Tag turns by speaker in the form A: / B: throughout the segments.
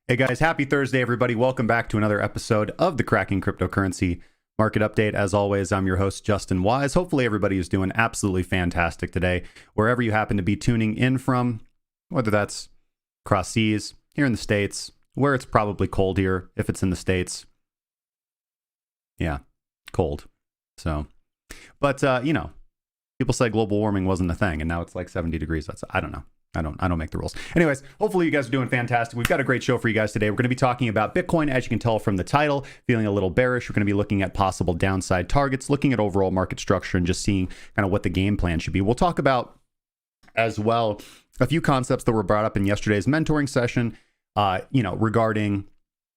A: Hey guys, happy Thursday, everybody. Welcome back to another episode of the Cracking Cryptocurrency Market Update. As always, I'm your host, Justin Wise. Hopefully everybody is doing absolutely fantastic today, wherever you happen to be tuning in from, whether that's across seas, here in the States, where it's probably cold here, if it's in the States. Yeah, cold. So, but, you know, people say global warming wasn't a thing, and now it's like 70 degrees. I don't know. I don't make the rules. Anyways, hopefully you guys are doing fantastic. We've got a great show for you guys today. We're going to be talking about Bitcoin, as you can tell from the title, feeling a little bearish. We're going to be looking at possible downside targets, looking at overall market structure, and just seeing kind of what the game plan should be. We'll talk about as well a few concepts that were brought up in yesterday's mentoring session, regarding,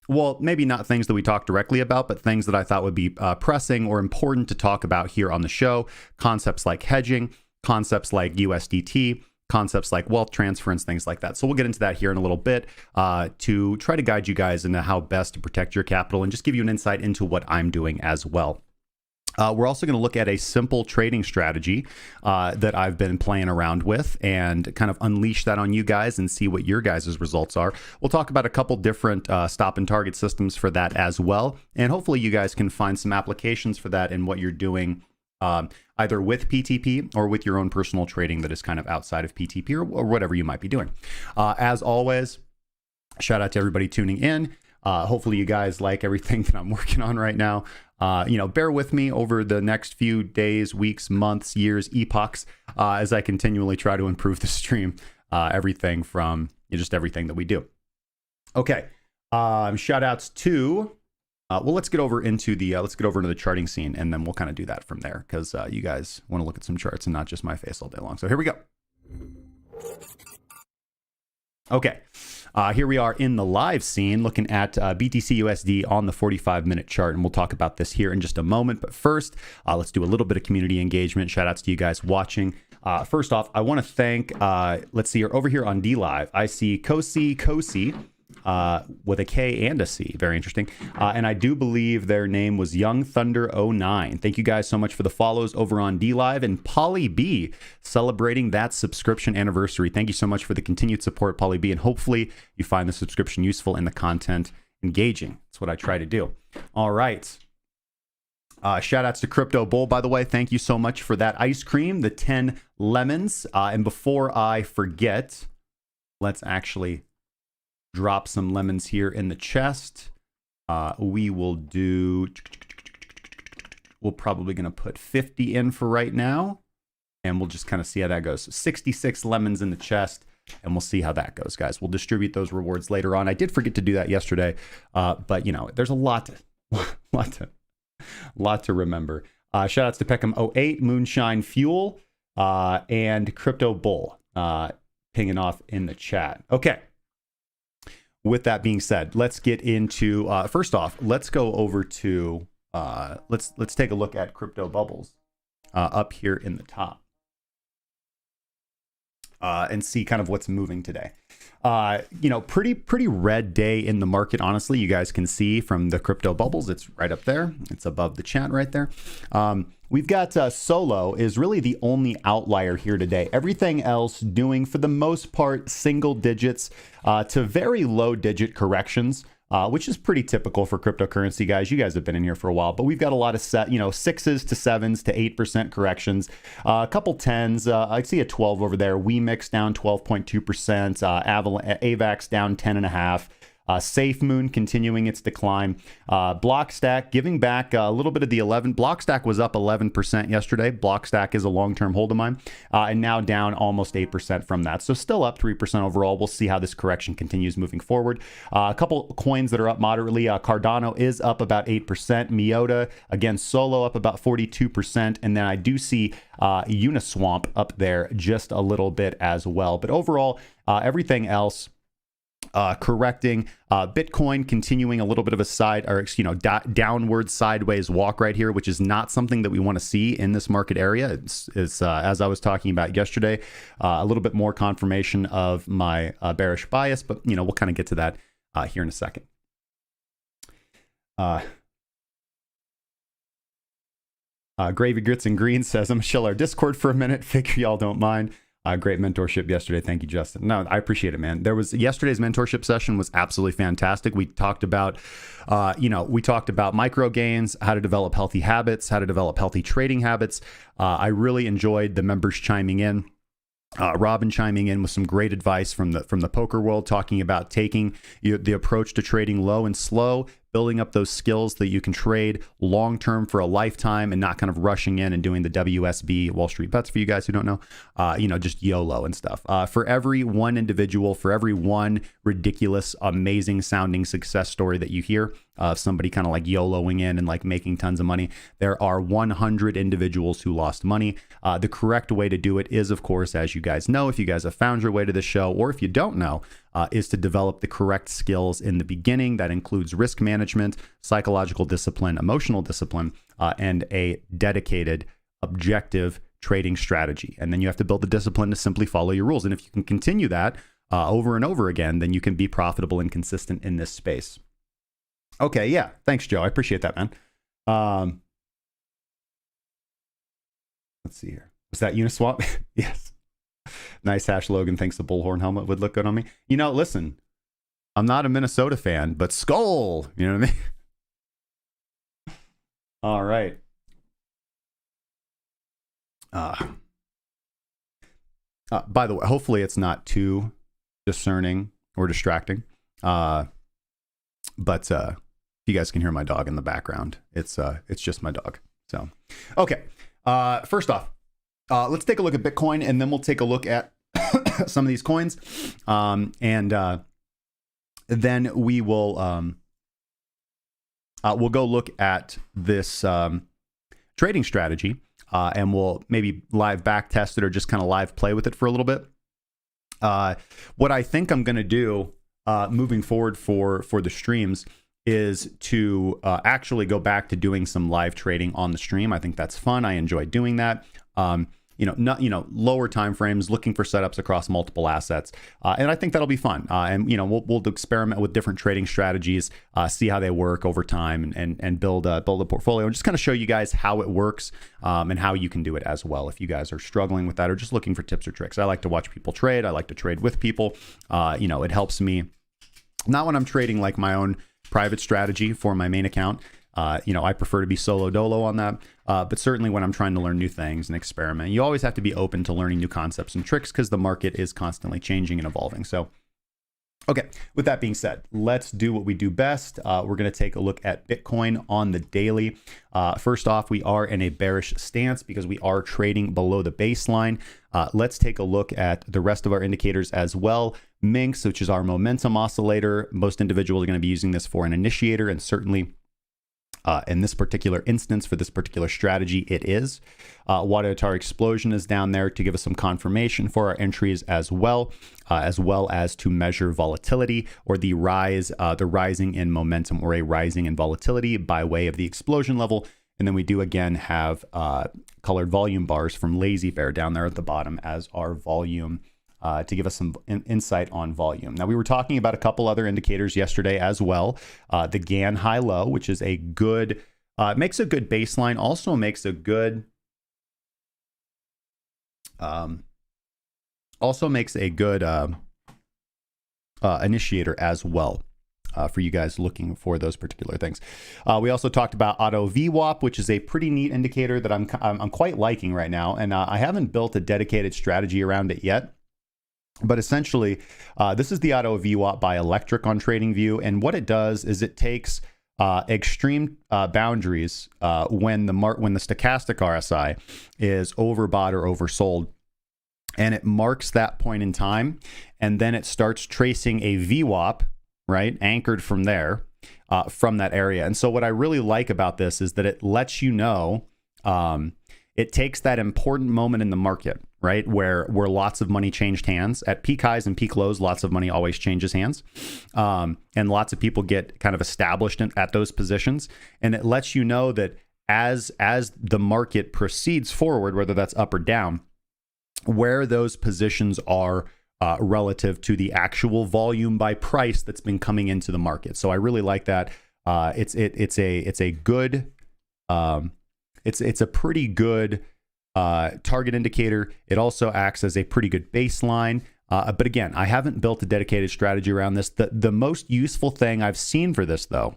A: well, maybe not things that we talked directly about, but things that I thought would be pressing or important to talk about here on the show. Concepts like hedging, concepts like USDT, concepts like wealth transference, things like that. So we'll get into that here in a little bit to try to guide you guys into how best to protect your capital and just give you an insight into what I'm doing as well. We're also going to look at a simple trading strategy that I've been playing around with and kind of unleash that on you guys and see what your guys' results are. We'll talk about a couple different stop and target systems for that as well. And hopefully you guys can find some applications for that in what you're doing either with PTP or with your own personal trading that is kind of outside of PTP or whatever you might be doing. As always, shout out to everybody tuning in. Hopefully you guys like everything that I'm working on right now. Bear with me over the next few days, weeks, months, years, epochs, as I continually try to improve the stream, everything from just everything that we do. Okay. Shout outs to, let's get over into the charting scene, and then we'll kind of do that from there because you guys want to look at some charts and not just my face all day long. So here we go. Okay. Here we are in the live scene looking at BTC USD on the 45-minute chart, and we'll talk about this here in just a moment. But first, let's do a little bit of community engagement. Shout outs to you guys watching. First off, I want to thank, let's see, over here on DLive, I see Kosi, with a K and a C. Very interesting. And I do believe their name was Young Thunder 09. Thank you guys so much for the follows over on DLive, and Polly B celebrating that subscription anniversary. Thank you so much for the continued support, Polly B, and hopefully you find the subscription useful and the content engaging. That's what I try to do. All right. Shout outs to Crypto Bull, by the way. Thank you so much for that ice cream, the 10 lemons. And before I forget, let's actually drop some lemons here in the chest. We're probably going to put 50 in for right now, and we'll just kind of see how that goes. So 66 lemons in the chest, and we'll see how that goes, guys. We'll distribute those rewards later on. I did forget to do that yesterday, but there's a lot to remember. Shout outs to Peckham 08, Moonshine Fuel, and Crypto Bull pinging off in the chat. Okay. With that being said, let's get into, first off, let's go over to, let's take a look at crypto bubbles up here in the top and see kind of what's moving today. Pretty red day in the market, honestly. You guys can see from the crypto bubbles, it's right up there. It's above the chat right there. We've got Solo is really the only outlier here today. Everything else doing, for the most part, single digits to very low digit corrections, which is pretty typical for cryptocurrency, guys. You guys have been in here for a while, but we've got a lot of 6s to 7s to 8% corrections, a couple 10s. I see a 12 over there. WeMix down 12.2%, AVAX down 10.5%. Safe Moon continuing its decline. Blockstack giving back a little bit of the 11. Blockstack was up 11% yesterday. Blockstack is a long-term hold of mine, and now down almost 8% from that. So still up 3% overall. We'll see how this correction continues moving forward. A couple coins that are up moderately. Cardano is up about 8%. MIOTA, again, Solo up about 42%. And then I do see Uniswamp up there just a little bit as well. But overall, everything else correcting. Bitcoin continuing a little bit of a downward sideways walk right here, which is not something that we want to see in this market area. It's as I was talking about yesterday, a little bit more confirmation of my bearish bias, but we'll kind of get to that here in a second. Gravy Grits and Greens says, I'm going to chill our Discord for a minute. Figure y'all don't mind. Great mentorship yesterday. Thank you, Justin. No, I appreciate it, man. Yesterday's mentorship session was absolutely fantastic. We talked about, micro gains, how to develop healthy habits, how to develop healthy trading habits. I really enjoyed the members chiming in. Robin chiming in with some great advice from the poker world, talking about taking the approach to trading low and slow, building up those skills that you can trade long term for a lifetime, and not kind of rushing in and doing the WSB Wall Street bets for you guys who don't know, just YOLO and stuff. For every one individual, for every one ridiculous, amazing sounding success story that you hear, somebody kind of like YOLOing in and like making tons of money, there are 100 individuals who lost money. The correct way to do it is, of course, as you guys know, if you guys have found your way to this show, or if you don't know, is to develop the correct skills in the beginning. That includes risk management, psychological discipline, emotional discipline, and a dedicated, objective trading strategy. And then you have to build the discipline to simply follow your rules. And if you can continue that over and over again, then you can be profitable and consistent in this space. Okay, yeah. Thanks, Joe. I appreciate that, man. Let's see here. Was that Uniswap? Yes. Nice hash, Logan. Thinks the bullhorn helmet would look good on me. Listen, I'm not a Minnesota fan, but skull. You know what I mean? All right. By the way, hopefully it's not too discerning or distracting. But you guys can hear my dog in the background. It's just my dog. So, okay. First off, let's take a look at Bitcoin, and then we'll take a look at some of these coins. And then we will we'll go look at this trading strategy, and we'll maybe live back test it or just kind of live play with it for a little bit. What I think I'm going to do moving forward for the streams is to actually go back to doing some live trading on the stream. I think that's fun. I enjoy doing that. Lower time frames, looking for setups across multiple assets, and I think that'll be fun. And we'll experiment with different trading strategies, see how they work over time, and build a portfolio, and just kind of show you guys how it works, and how you can do it as well if you guys are struggling with that or just looking for tips or tricks. I like to watch people trade. I like to trade with people. It helps me. Not when I'm trading like my own private strategy for my main account. I prefer to be solo dolo on that. But certainly when I'm trying to learn new things and experiment, you always have to be open to learning new concepts and tricks because the market is constantly changing and evolving. So, okay, with that being said, let's do what we do best. We're going to take a look at Bitcoin on the daily. First off, we are in a bearish stance because we are trading below the baseline. Let's take a look at the rest of our indicators as well. Minx, which is our momentum oscillator. Most individuals are going to be using this for an initiator, and certainly in this particular instance, for this particular strategy, it is. Wadatar Explosion is down there to give us some confirmation for our entries as well as to measure volatility, or the rising in momentum, or a rising in volatility by way of the explosion level. And then we do again have colored volume bars from Lazy Bear down there at the bottom as our volume, to give us some insight on volume. Now, we were talking about a couple other indicators yesterday as well. The GAN high-low, which is a good, makes a good baseline, also makes a good, initiator as well. For you guys looking for those particular things. We also talked about Auto VWAP, which is a pretty neat indicator that I'm quite liking right now. And I haven't built a dedicated strategy around it yet. But essentially, this is the auto VWAP by Electric on TradingView. And what it does is it takes extreme boundaries when the stochastic RSI is overbought or oversold, and it marks that point in time, and then it starts tracing a VWAP, right, anchored from there, from that area. And so what I really like about this is that it lets you know, it takes that important moment in the market, right, where lots of money changed hands. At peak highs and peak lows, lots of money always changes hands. And lots of people get kind of established at those positions. And it lets you know that as the market proceeds forward, whether that's up or down, where those positions are relative to the actual volume by price that's been coming into the market. So I really like that. It's a good, it's a pretty good target indicator. It also acts as a pretty good baseline. But again, I haven't built a dedicated strategy around this. The most useful thing I've seen for this, though,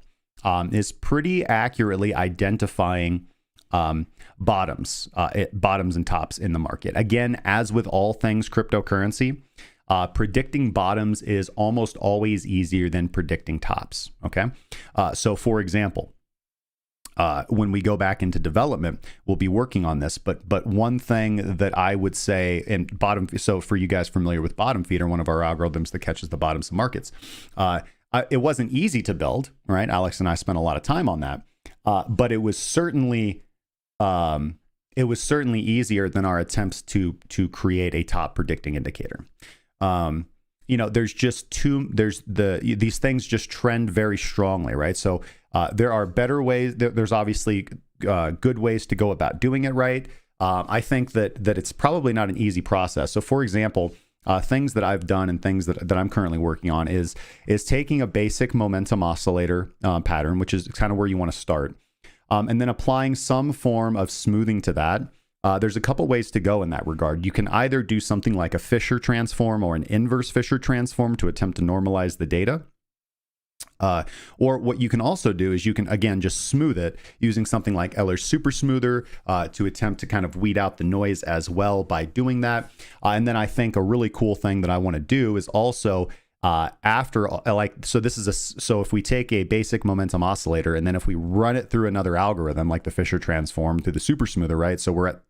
A: is pretty accurately identifying bottoms and tops in the market. Again, as with all things cryptocurrency, predicting bottoms is almost always easier than predicting tops. Okay. So for example, when we go back into development, we'll be working on this. But one thing that I would say, and so for you guys familiar with bottom feeder, one of our algorithms that catches the bottoms of markets, it wasn't easy to build, right? Alex and I spent a lot of time on that, but it was certainly easier than our attempts to create a top predicting indicator. There's these things just trend very strongly, right? So there are better ways. There's obviously good ways to go about doing it right. I think that it's probably not an easy process. So for example, things that I've done and things that I'm currently working on is taking a basic momentum oscillator pattern, which is kind of where you want to start, and then applying some form of smoothing to that. There's a couple ways to go in that regard. You can either do something like a Fisher transform or an inverse Fisher transform to attempt to normalize the data. Or what you can also do is you can, again, just smooth it using something like Eller's Super Smoother to attempt to kind of weed out the noise as well by doing that. And then I think a really cool thing that I want to do is also so if we take a basic momentum oscillator and then if we run it through another algorithm like the Fisher transform through the Super Smoother, right? So we're at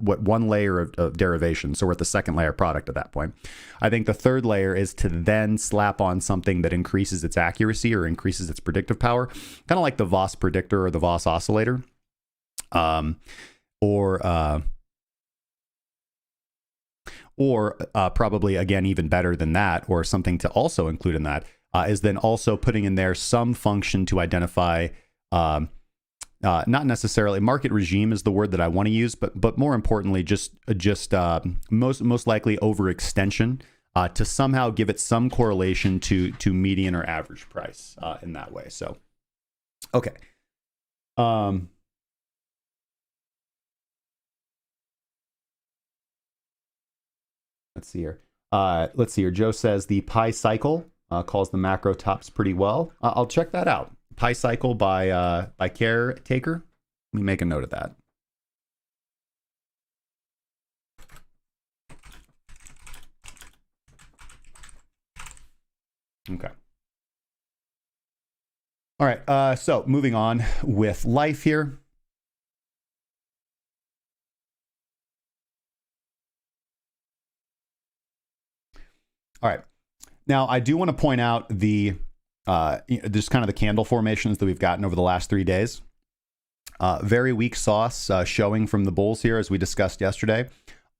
A: one layer of derivation. So we're at the second layer product at that point. I think the third layer is to then slap on something that increases its accuracy or increases its predictive power, kind of like the Voss predictor or the Voss oscillator, or probably, again, even better than that, or something to also include in that, is then also putting in there some function to identify, not necessarily, market regime is the word that I want to use, but more importantly, just most likely overextension to somehow give it some correlation to median or average price in that way. So, okay. Let's see here. Joe says the Pi Cycle calls the macro tops pretty well. I'll check that out. Pi Cycle by Caretaker. Let me make a note of that. Okay. All right. So moving on with life here. All right. Now, I do want to point out just kind of the candle formations that we've gotten over the last 3 days. Very weak sauce showing from the bulls here, as we discussed yesterday.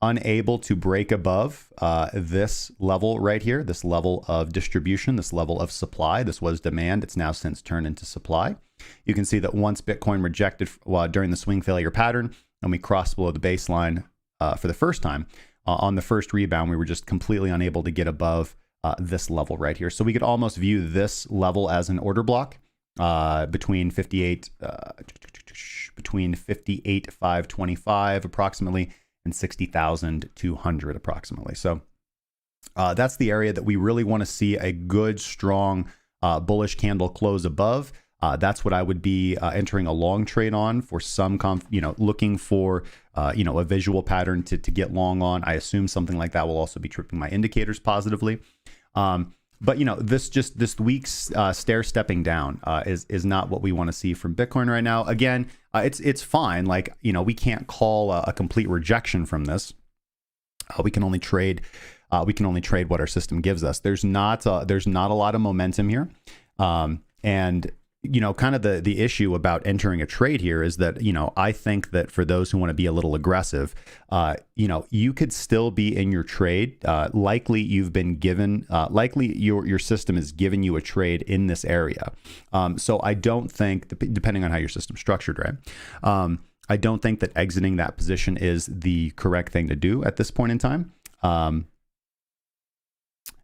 A: Unable to break above this level right here, this level of distribution, this level of supply. This was demand. It's now since turned into supply. You can see that once Bitcoin rejected during the swing failure pattern, and we crossed below the baseline for the first time, on the first rebound, we were just completely unable to get above this level right here. So we could almost view this level as an order block between 58,525 approximately and 60,200 approximately. So that's the area that we really want to see a good, strong bullish candle close above. That's what I would be entering a long trade on for some, looking for a visual pattern to get long on. I assume something like that will also be tripping my indicators positively. But this week's stair stepping down is not what we want to see from Bitcoin right now. Again, it's fine. Like, we can't call a complete rejection from this. We can only trade what our system gives us. There's not a lot of momentum here, and kind of the issue about entering a trade here is that, I think that for those who want to be a little aggressive, you could still be in your trade. Likely you've been given, likely your system has given you a trade in this area. So I don't think, depending on how your system's structured, right? I don't think that exiting that position is the correct thing to do at this point in time.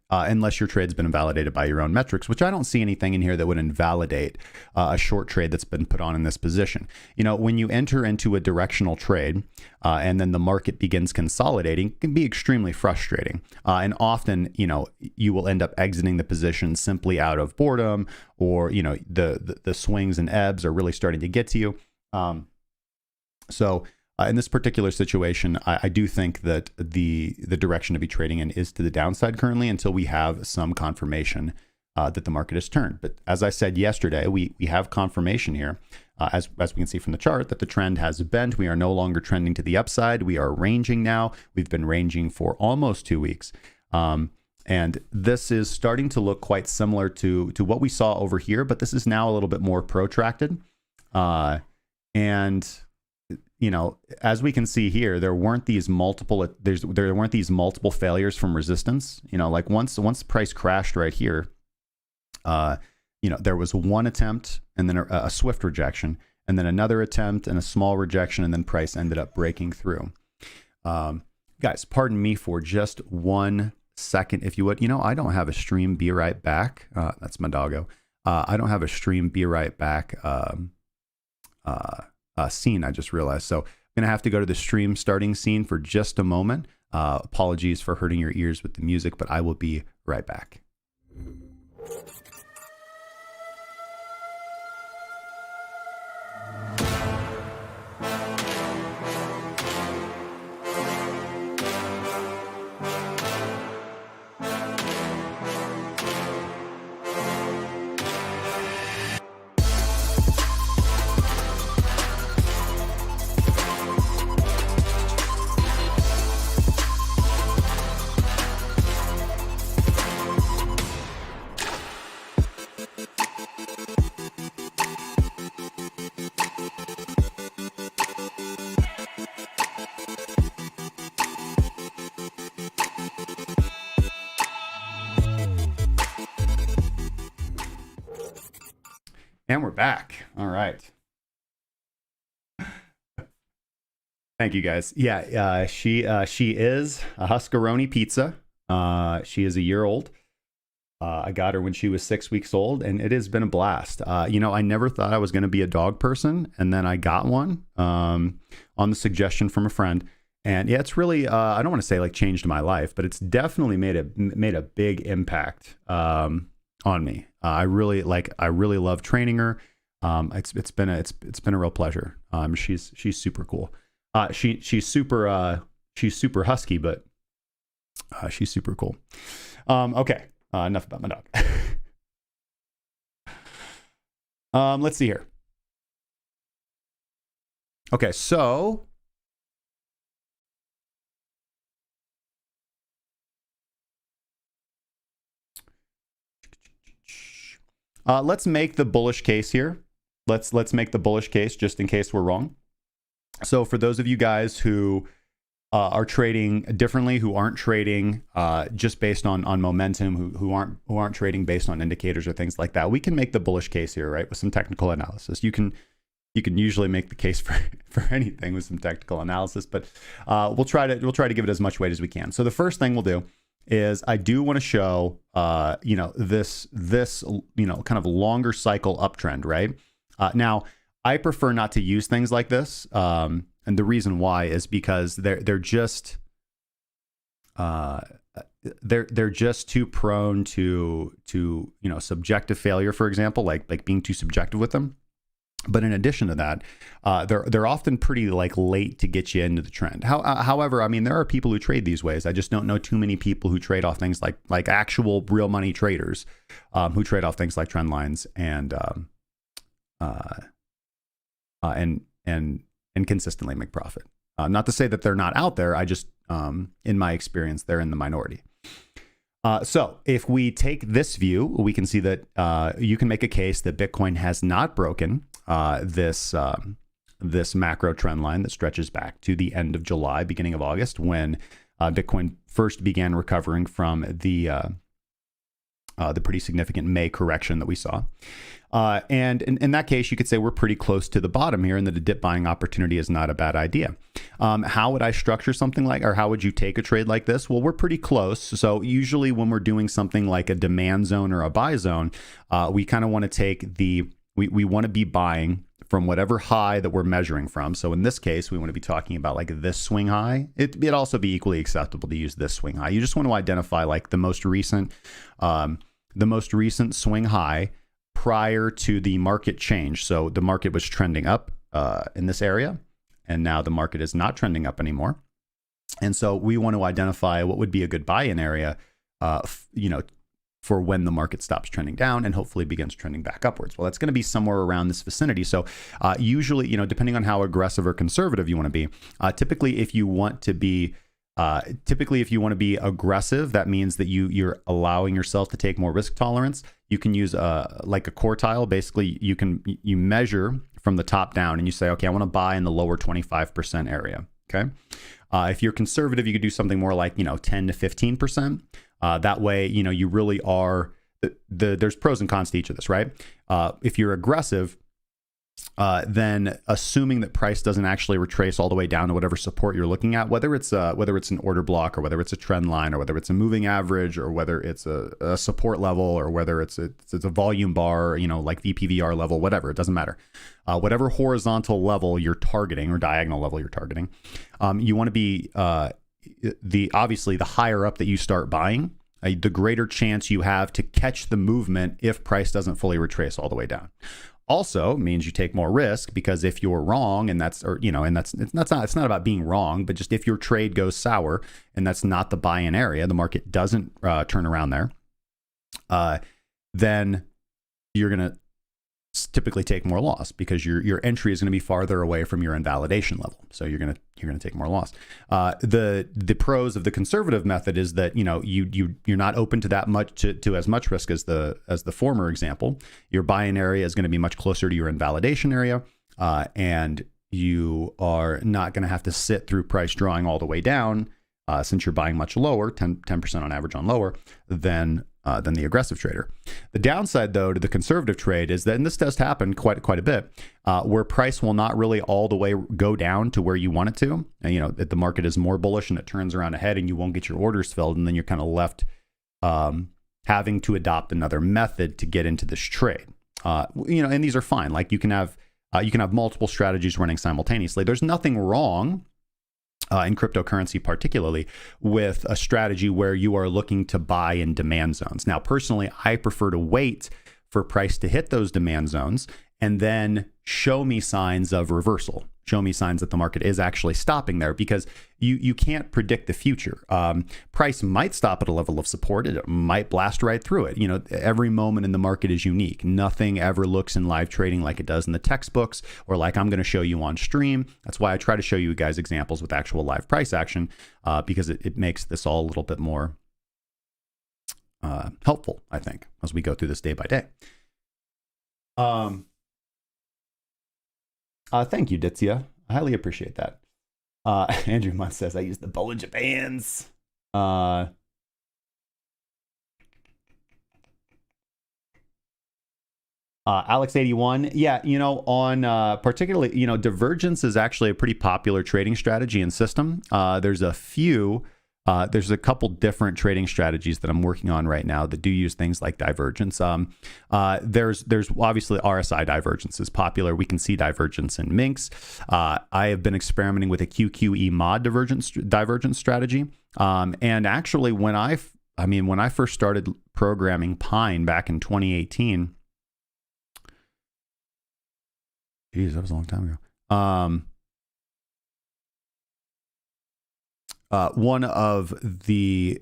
A: Unless your trade's been invalidated by your own metrics, which I don't see anything in here that would invalidate a short trade that's been put on in this position. When you enter into a directional trade and then the market begins consolidating, it can be extremely frustrating. And often, you will end up exiting the position simply out of boredom, or, the swings and ebbs are really starting to get to you. In this particular situation, I do think that the direction to be trading in is to the downside currently until we have some confirmation that the market has turned. But as I said yesterday, we have confirmation here, as we can see from the chart, that the trend has bent. We are no longer trending to the upside. We are ranging now. We've been ranging for almost 2 weeks. And this is starting to look quite similar to what we saw over here, but this is now a little bit more protracted. As we can see here, there weren't these multiple failures from resistance. Like once price crashed right here, there was one attempt and then a swift rejection, and then another attempt and a small rejection, and then price ended up breaking through. Guys, pardon me for just 1 second, if you would. I don't have a stream be right back. That's my doggo. I don't have a stream be right back scene, I just realized. So I'm gonna have to go to the stream starting scene for just a moment. Apologies for hurting your ears with the music, but I will be right back. And we're back. All right. Thank you, guys. Yeah, she is a Huscaroni pizza. She is a year old. I got her when she was 6 weeks old, and it has been a blast. I never thought I was going to be a dog person, and then I got one on the suggestion from a friend. And yeah, it's really I don't want to say like changed my life, but it's definitely made a big impact on me. I really love training her. It's been a real pleasure. She's super cool. She's super husky, but she's super cool. Okay. Enough about my dog. Let's see here. Okay, so let's make the bullish case here. Let's make the bullish case just in case we're wrong. So for those of you guys who are trading differently, who aren't trading just based on momentum, who aren't trading based on indicators or things like that, we can make the bullish case here, right? With some technical analysis. You can usually make the case for anything with some technical analysis, but we'll try to give it as much weight as we can. So the first thing we'll do is I do want to show this kind of longer cycle uptrend, right? Now I prefer not to use things like this. And the reason why is because they're just too prone to subjective failure, for example, like being too subjective with them. But in addition to that, they're often pretty like late to get you into the trend. However, I mean, there are people who trade these ways. I just don't know too many people who trade off things like actual real money traders who trade off things like trend lines and consistently make profit. Not to say that they're not out there. I just, in my experience, they're in the minority. So if we take this view, we can see that you can make a case that Bitcoin has not broken this macro trend line that stretches back to the end of July, beginning of August, when Bitcoin first began recovering from the pretty significant May correction that we saw. And in that case, you could say we're pretty close to the bottom here, and that a dip buying opportunity is not a bad idea. How would I structure something like, or how would you take a trade like this? Well, we're pretty close. So usually when we're doing something like a demand zone or a buy zone, we kind of want to take we want to be buying from whatever high that we're measuring from. So in this case, we want to be talking about like this swing high. It'd also be equally acceptable to use this swing high. You just want to identify like the most recent swing high prior to the market change. So the market was trending up in this area, and now the market is not trending up anymore. And so we want to identify what would be a good buy-in area, for when the market stops trending down and hopefully begins trending back upwards. Well, that's going to be somewhere around this vicinity. So usually, depending on how aggressive or conservative you want to be, typically if you want to be aggressive, that means that you're allowing yourself to take more risk tolerance. You can use like a quartile. Basically, you measure from the top down and you say, okay, I want to buy in the lower 25% area. Okay. If you're conservative, you could do something more like 10 to 15%. That way, you really are. There's pros and cons to each of this, right? If you're aggressive, then assuming that price doesn't actually retrace all the way down to whatever support you're looking at, whether it's an order block or whether it's a trend line or whether it's a moving average or whether it's a support level or whether it's a volume bar, like VPVR level, whatever, it doesn't matter. Whatever horizontal level you're targeting or diagonal level you're targeting, you want to be obviously the higher up that you start buying, the greater chance you have to catch the movement if price doesn't fully retrace all the way down. Also means you take more risk, because if you're wrong, it's not about being wrong, but just if your trade goes sour and that's not the buy-in area, the market doesn't turn around there, then you're going to typically take more loss, because your entry is going to be farther away from your invalidation level. So you're going to take more loss. The pros of the conservative method is that you're not open to that much to as much risk as the former example. Your buy-in area is going to be much closer to your invalidation area, and you are not going to have to sit through price drawing all the way down, since you're buying much lower, 10% on average on lower than the aggressive trader. The downside, though, to the conservative trade is that, and this does happen quite a bit, where price will not really all the way go down to where you want it to. And, that the market is more bullish and it turns around ahead and you won't get your orders filled, and then you're kind of left having to adopt another method to get into this trade. And these are fine. Like you can have multiple strategies running simultaneously. There's nothing wrong in cryptocurrency, particularly with a strategy where you are looking to buy in demand zones. Now, personally, I prefer to wait for price to hit those demand zones and then show me signs of reversal, show me signs that the market is actually stopping there, because you can't predict the future. Price might stop at a level of support. It might blast right through it. Every moment in the market is unique. Nothing ever looks in live trading like it does in the textbooks or like I'm going to show you on stream. That's why I try to show you guys examples with actual live price action, because it makes this all a little bit more helpful, I think, as we go through this day by day. Thank you, Ditsia. I highly appreciate that. Andrew Munt says, I use the Bollinger Bands. Alex81. Yeah, on particularly, divergence is actually a pretty popular trading strategy and system. There's a couple different trading strategies that I'm working on right now that do use things like divergence. There's obviously RSI divergence is popular. We can see divergence in Minx. I have been experimenting with a QQE mod divergence strategy. And actually, when I first started programming Pine back in 2018, Geez, that was a long time ago. One of the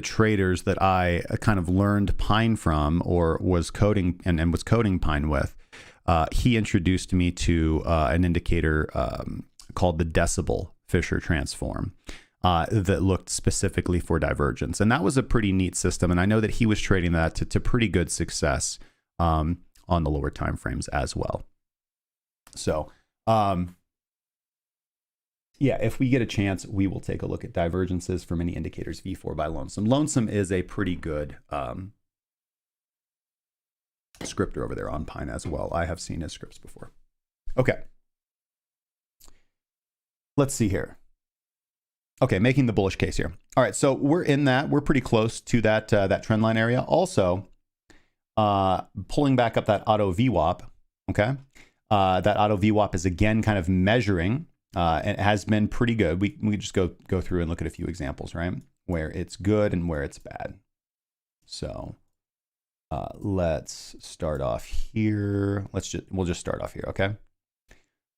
A: traders that I kind of learned Pine from, or was coding and was coding Pine with, he introduced me to an indicator called the decibel Fisher transform that looked specifically for divergence, and that was a pretty neat system. And I know that he was trading that to pretty good success on the lower time frames as well. So. Yeah, if we get a chance, we will take a look at divergences for many indicators V4 by Lonesome. Lonesome is a pretty good scripter over there on Pine as well. I have seen his scripts before. Okay. Let's see here. Okay, making the bullish case here. All right, so we're in that. We're pretty close to that, that trend line area. Also, pulling back up that auto VWAP, okay? That auto VWAP is again kind of measuring. It has been pretty good. We can just go through and look at a few examples, right? Where it's good and where it's bad. So let's start off here. We'll just start off here, okay?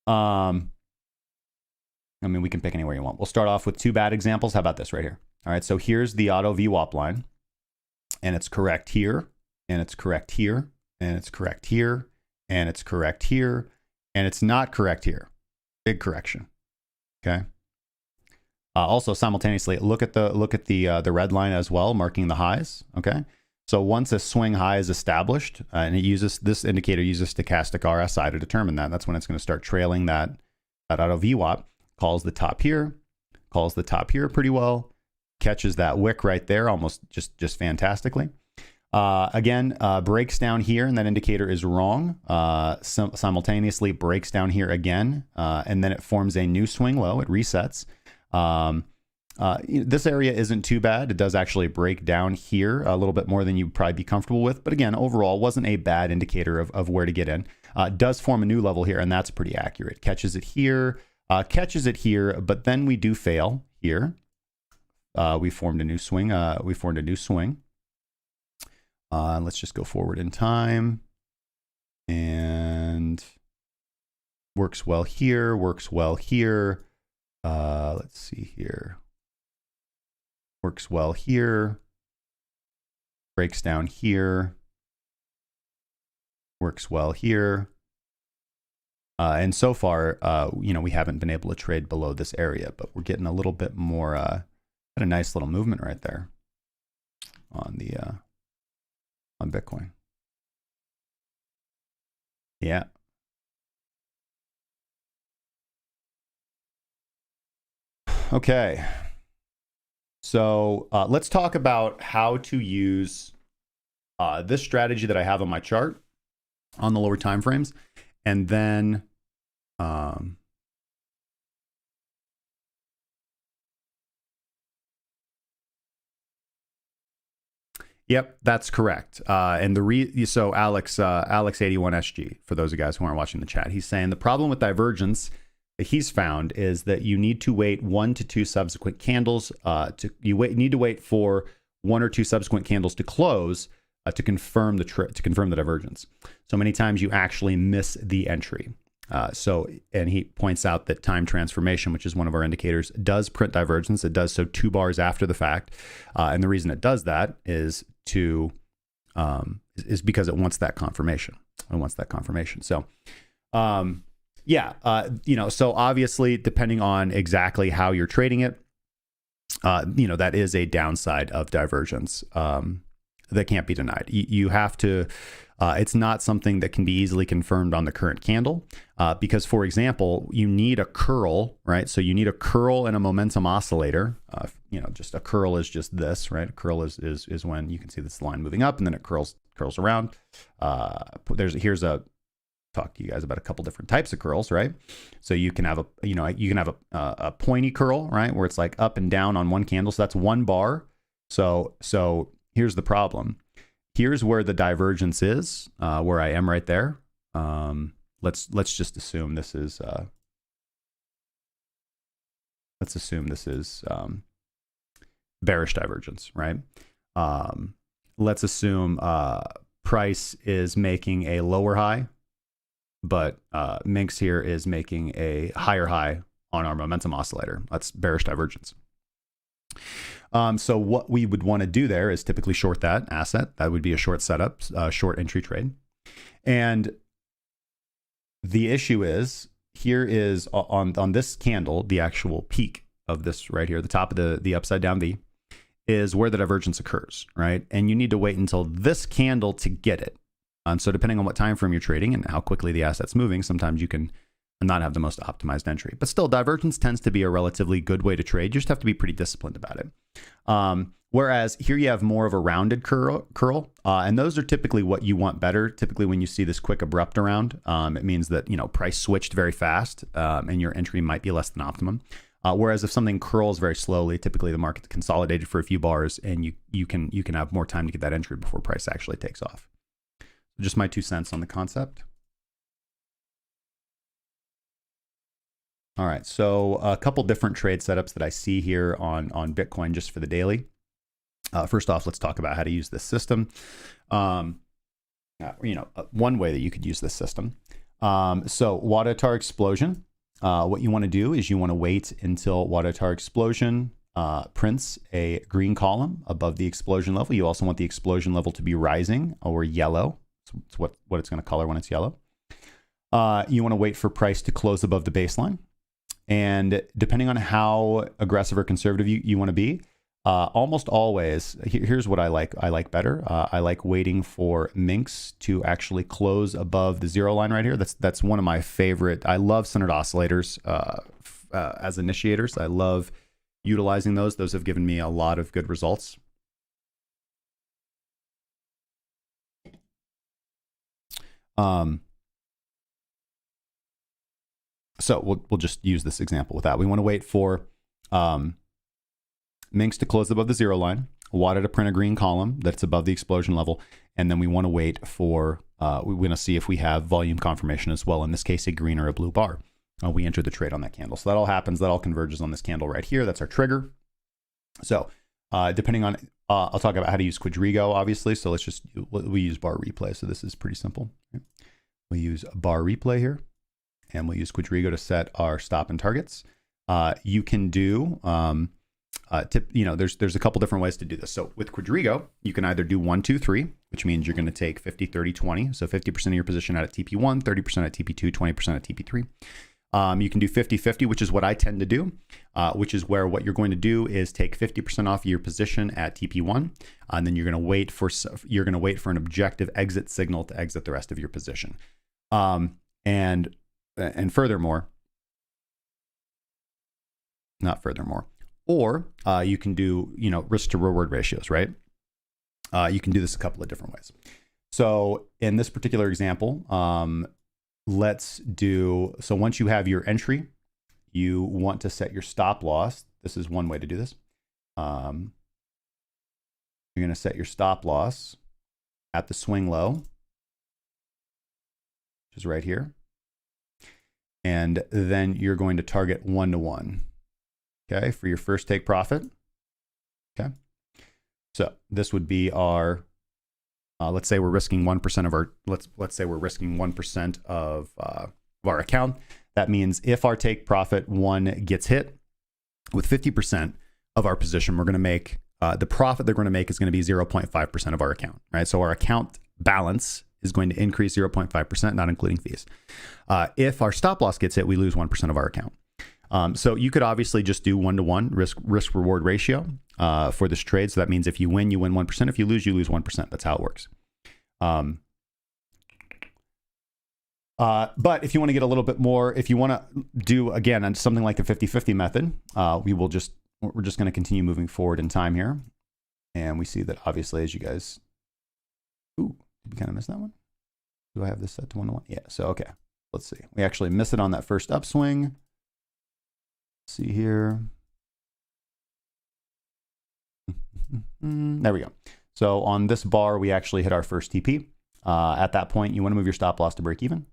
A: I mean, we can pick anywhere you want. We'll start off with two bad examples. How about this right here? All right, so here's the auto VWAP line, and it's correct here, and it's correct here, and it's correct here, and it's correct here, and it's not correct here. Big correction. Okay. Also, simultaneously, look at the red line as well, marking the highs. Okay. So once a swing high is established, and this indicator uses stochastic RSI to determine that. That's when it's going to start trailing that auto VWAP. Calls the top here, calls the top here pretty well, catches that wick right there, almost just fantastically. Again, breaks down here, and that indicator is wrong. Simultaneously breaks down here again, and then it forms a new swing low. It resets. This area isn't too bad. It does actually break down here a little bit more than you'd probably be comfortable with. But again, overall, wasn't a bad indicator of where to get in. Does form a new level here, and that's pretty accurate. Catches it here, but then we do fail here. We formed a new swing. Let's just go forward in time, and works well here, works well here. Let's see here. Works well here, breaks down here, works well here. And so far, we haven't been able to trade below this area, but we're getting a little bit more, had a nice little movement right there on the, on Bitcoin. Yeah. Okay. So let's talk about how to use this strategy that I have on my chart on the lower time frames. And then yep, that's correct. And so Alex 81SG, for those of you guys who aren't watching the chat, he's saying the problem with divergence that he's found is that you need to wait 1 to 2 subsequent candles. Need to wait for 1 or 2 subsequent candles to close to confirm the divergence. So many times you actually miss the entry. And he points out that time transformation, which is one of our indicators, does print divergence. It does so 2 bars after the fact, and the reason it does that is because it wants that confirmation. So, so obviously, depending on exactly how you're trading it, that is a downside of divergence that can't be denied. You have to. It's not something that can be easily confirmed on the current candle because, for example, you need a curl, right? So you need a curl and a momentum oscillator. Just a curl is just this, right? A curl is when you can see this line moving up and then it curls around. Here's a talk to you guys about a couple different types of curls, right? So you can have a pointy curl, right, where it's like up and down on one candle. So that's 1 bar. So here's the problem. Here's where the divergence is, where I am right there. Let's just assume this is bearish divergence, right? Let's assume price is making a lower high but Minx here is making a higher high on our momentum oscillator. That's bearish divergence. So what we would want to do there is typically short that asset. That would be a short setup, short entry trade. And the issue is, here is on this candle, the actual peak of this right here, the top of the upside down V, is where the divergence occurs, right? And you need to wait until this candle to get it. So depending on what time frame you're trading and how quickly the asset's moving, sometimes you can not have the most optimized entry. But still, divergence tends to be a relatively good way to trade. You just have to be pretty disciplined about it. Whereas here you have more of a rounded curl, and those are typically what you want better. Typically when you see this quick abrupt around, it means that, you know, price switched very fast, and your entry might be less than optimum. Whereas if something curls very slowly, typically the market's consolidated for a few bars, and you can have more time to get that entry before price actually takes off. Just my 2 cents on the concept. All right, so a couple different trade setups that I see here on Bitcoin just for the daily. First off, let's talk about how to use this system. One way that you could use this system. So Wadatar explosion. What you want to do is you want to wait until Wadatar explosion prints a green column above the explosion level. You also want the explosion level to be rising or yellow. It's what it's going to color when it's yellow. You want to wait for price to close above the baseline. And depending on how aggressive or conservative you want to be, almost always, here's what I like better. I like waiting for Minx to actually close above the zero line right here. That's one of my favorite. I love centered oscillators as initiators. I love utilizing those. Those have given me a lot of good results. So we'll just use this example with that. We want to wait for Minx to close above the zero line, WADA to print a green column that's above the explosion level, and then we want to wait for, we want to see if we have volume confirmation as well, in this case, a green or a blue bar. We enter the trade on that candle. So that all happens, that all converges on this candle right here. That's our trigger. So depending on, I'll talk about how to use Quadrigo, obviously. So we use bar replay. So this is pretty simple. We use bar replay here, and we'll use Quadrigo to set our stop and targets. You can do, there's a couple different ways to do this. So with Quadrigo, you can either do 1, 2, 3, which means you're going to take 50, 30, 20. So 50% of your position out at TP1, 30% at TP2, 20% at TP3. You can do 50-50, which is what I tend to do, which is where what you're going to do is take 50% off your position at TP1, and then you're going to wait for an objective exit signal to exit the rest of your position. And furthermore, not furthermore, or you can do, risk to reward ratios, right? You can do this a couple of different ways. So in this particular example, so once you have your entry, you want to set your stop loss. This is one way to do this. You're going to set your stop loss at the swing low, which is right here. And then you're going to target 1-to-1, okay, for your first take profit. Okay. So this would be our, let's say we're risking 1% of our, let's say we're risking 1% of our account. That means if our take profit 1 gets hit with 50% of our position, we're going to make, the profit they're going to make is going to be 0.5% of our account, right? So our account balance is going to increase 0.5%, not including fees. If our stop loss gets hit, we lose 1% of our account. So you could obviously just do 1-to-1 risk reward ratio for this trade. So that means if you win 1%. If you lose 1%. That's how it works. But if you want to get a little bit more, if you want to do, again, something like the 50-50 method, we're just going to continue moving forward in time here. And we see that obviously as you guys, ooh, did we kind of miss that one? Do I have this set to 1-to-1? Yeah, so okay, let's see. We actually missed it on that first upswing. Let's see here. There we go. So on this bar, we actually hit our first TP. At that point, you want to move your stop loss to break even.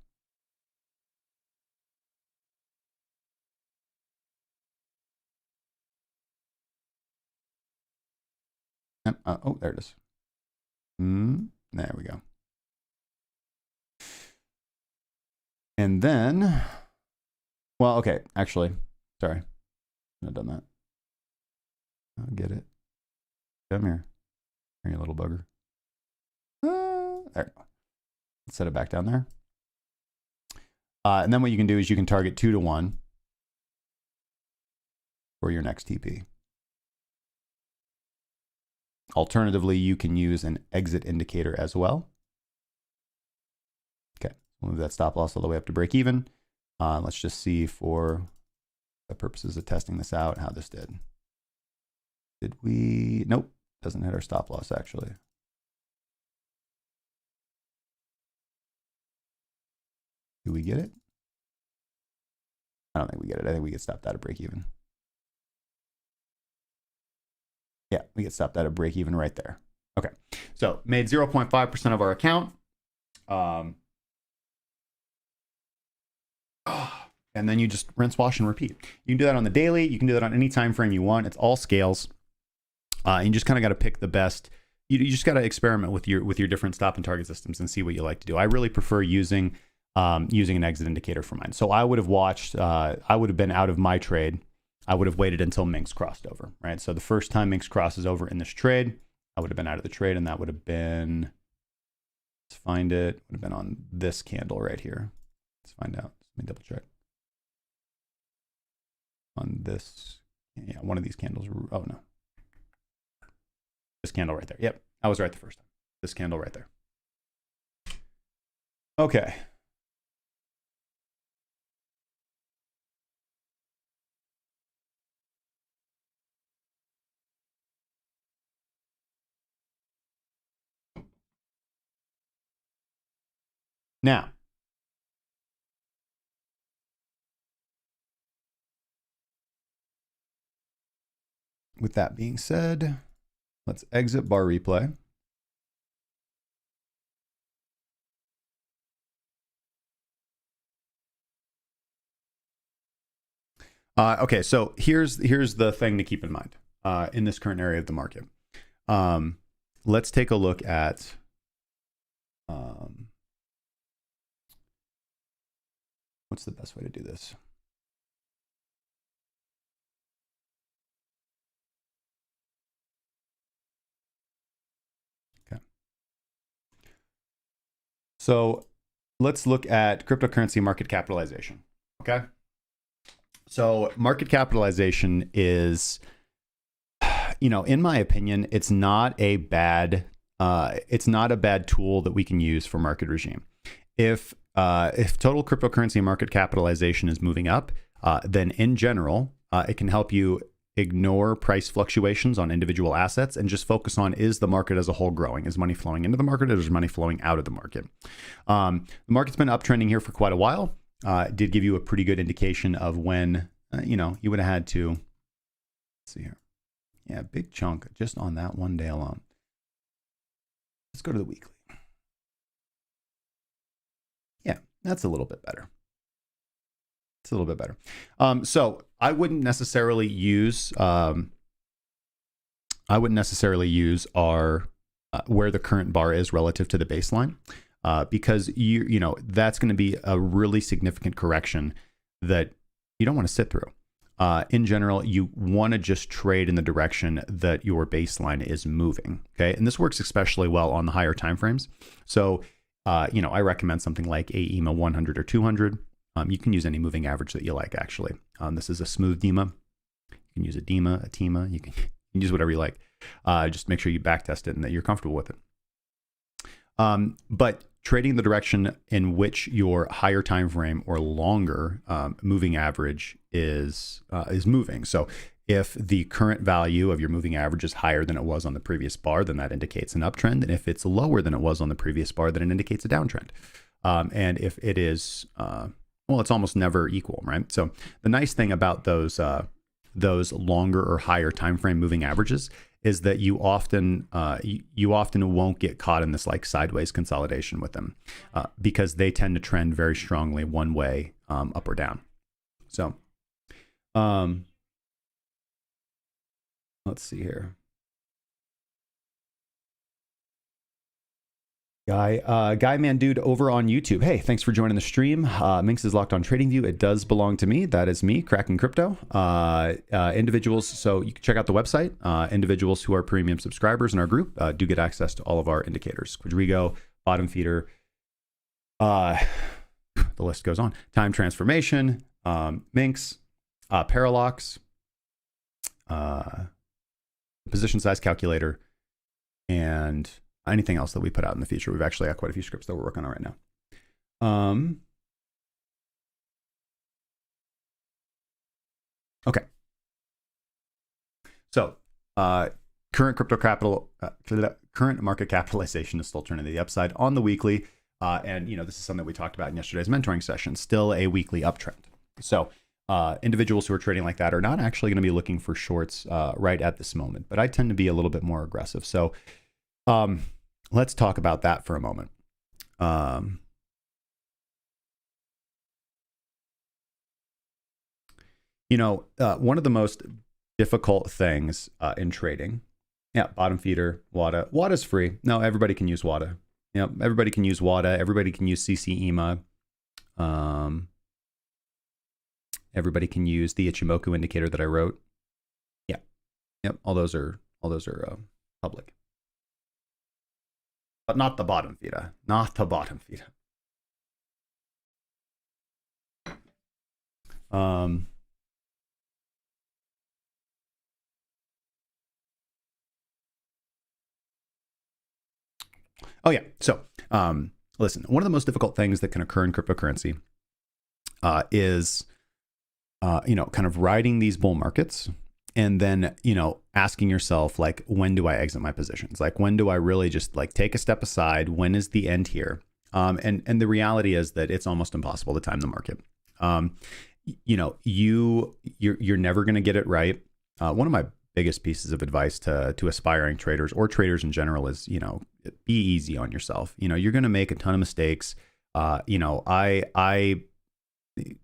A: Oh, there it is. There we go. And then, well, okay, actually, sorry, I've done that. I'll get it. Come here, you little bugger. There. Let's set it back down there. And then what you can do is you can target 2 to 1 for your next TP. Alternatively, you can use an exit indicator as well. Okay, we'll move that stop loss all the way up to break even. Let's just see for the purposes of testing this out how this did. Did we? Nope, doesn't hit our stop loss actually. Do we get it? I don't think we get it. I think we get stopped out of break even. Yeah, we get stopped out of break even right there. Okay, so made 0.5% of our account. And then you just rinse, wash, and repeat. You can do that on the daily. You can do that on any time frame you want. It's all scales. And you just kind of got to pick the best. You just got to experiment with your different stop and target systems and see what you like to do. I really prefer using an exit indicator for mine. So I would have watched. I would have been out of my trade. I would have waited until Minx crossed over, right? So the first time Minx crosses over in this trade, I would have been out of the trade, and that would have been, let's find it, would have been on this candle right here. Let's find out. Let me double check. On this, yeah, one of these candles. Oh no, this candle right there. Yep, I was right the first time. This candle right there. Okay. Now, with that being said, let's exit bar replay. Okay, so here's the thing to keep in mind in this current area of the market. Let's take a look at what's the best way to do this? Okay. So let's look at cryptocurrency market capitalization. Okay. So market capitalization is, in my opinion, it's not a bad tool that we can use for market regime. If total cryptocurrency market capitalization is moving up, then in general, it can help you ignore price fluctuations on individual assets and just focus on, is the market as a whole growing? Is money flowing into the market, or is money flowing out of the market? The market's been uptrending here for quite a while. It did give you a pretty good indication of when, you would have had to, let's see here. Yeah, big chunk just on that one day alone. Let's go to the weekly. Yeah, that's a little bit better. It's a little bit better. So I wouldn't necessarily use our where the current bar is relative to the baseline, because that's going to be a really significant correction that you don't want to sit through. In general, you want to just trade in the direction that your baseline is moving. Okay, and this works especially well on the higher time frames. So, I recommend something like a EMA 100 or 200. You can use any moving average that you like. Actually, this is a smooth DEMA. You can use a DEMA, a TEMA. You can use whatever you like. Just make sure you backtest it and that you're comfortable with it. But trading the direction in which your higher time frame or longer moving average is moving. So if the current value of your moving average is higher than it was on the previous bar, then that indicates an uptrend. And if it's lower than it was on the previous bar, then it indicates a downtrend. And if it is, it's almost never equal, right? So the nice thing about those longer or higher time frame moving averages is that you often won't get caught in this like sideways consolidation with them, because they tend to trend very strongly one way, up or down. So let's see here. Guy Man Dude over on YouTube. Hey, thanks for joining the stream. Minx is locked on TradingView. It does belong to me. That is me, Cracking Crypto. Individuals, so you can check out the website. Individuals who are premium subscribers in our group do get access to all of our indicators. Quadrigo, bottom feeder, the list goes on. Time transformation, Minx, Parallax, position size calculator, and anything else that we put out in the future. We've actually got quite a few scripts that we're working on right now. Okay. So current current market capitalization is still turning to the upside on the weekly. And this is something that we talked about in yesterday's mentoring session, still a weekly uptrend. So individuals who are trading like that are not actually going to be looking for shorts right at this moment, but I tend to be a little bit more aggressive. So let's talk about that for a moment. One of the most difficult things in trading, bottom feeder, WATA. WATA's free. No, everybody can use WATA. Everybody can use WATA. Everybody can use CC-EMA. Everybody can use the Ichimoku indicator that I wrote. All those are public. But not the bottom feeder. Not the bottom feeder. So listen, one of the most difficult things that can occur in cryptocurrency is kind of riding these bull markets and then asking yourself, like, when do I exit my positions? Like, when do I really just like take a step aside? When is the end here? And the reality is that it's almost impossible to time the market. You're never going to get it right. One of my biggest pieces of advice to aspiring traders or traders in general is, be easy on yourself. You're going to make a ton of mistakes.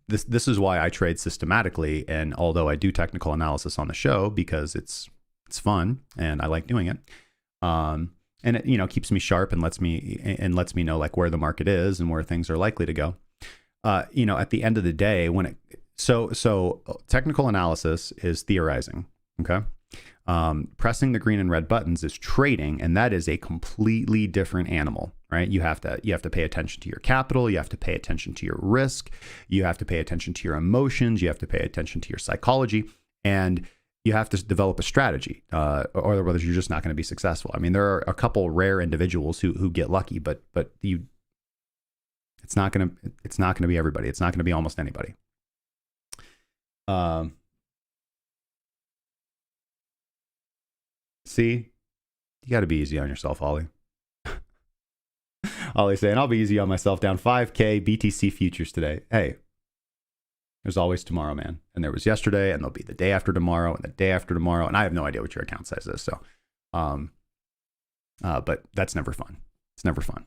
A: This is why I trade systematically. And although I do technical analysis on the show because it's fun and I like doing it, and it keeps me sharp and lets me know like where the market is and where things are likely to go. At the end of the day, so technical analysis is theorizing. Okay. Pressing the green and red buttons is trading, and that is a completely different animal, right? You have to pay attention to your capital, you have to pay attention to your risk, you have to pay attention to your emotions, you have to pay attention to your psychology, and you have to develop a strategy, or otherwise you're just not going to be successful. I mean, there are a couple rare individuals who get lucky, but it's not going to be everybody. It's not going to be almost anybody. See, you got to be easy on yourself, Ollie. Ollie's saying, I'll be easy on myself, down 5K BTC futures today. Hey, there's always tomorrow, man. And there was yesterday, and there'll be the day after tomorrow, and the day after tomorrow. And I have no idea what your account size is. So, but that's never fun. It's never fun.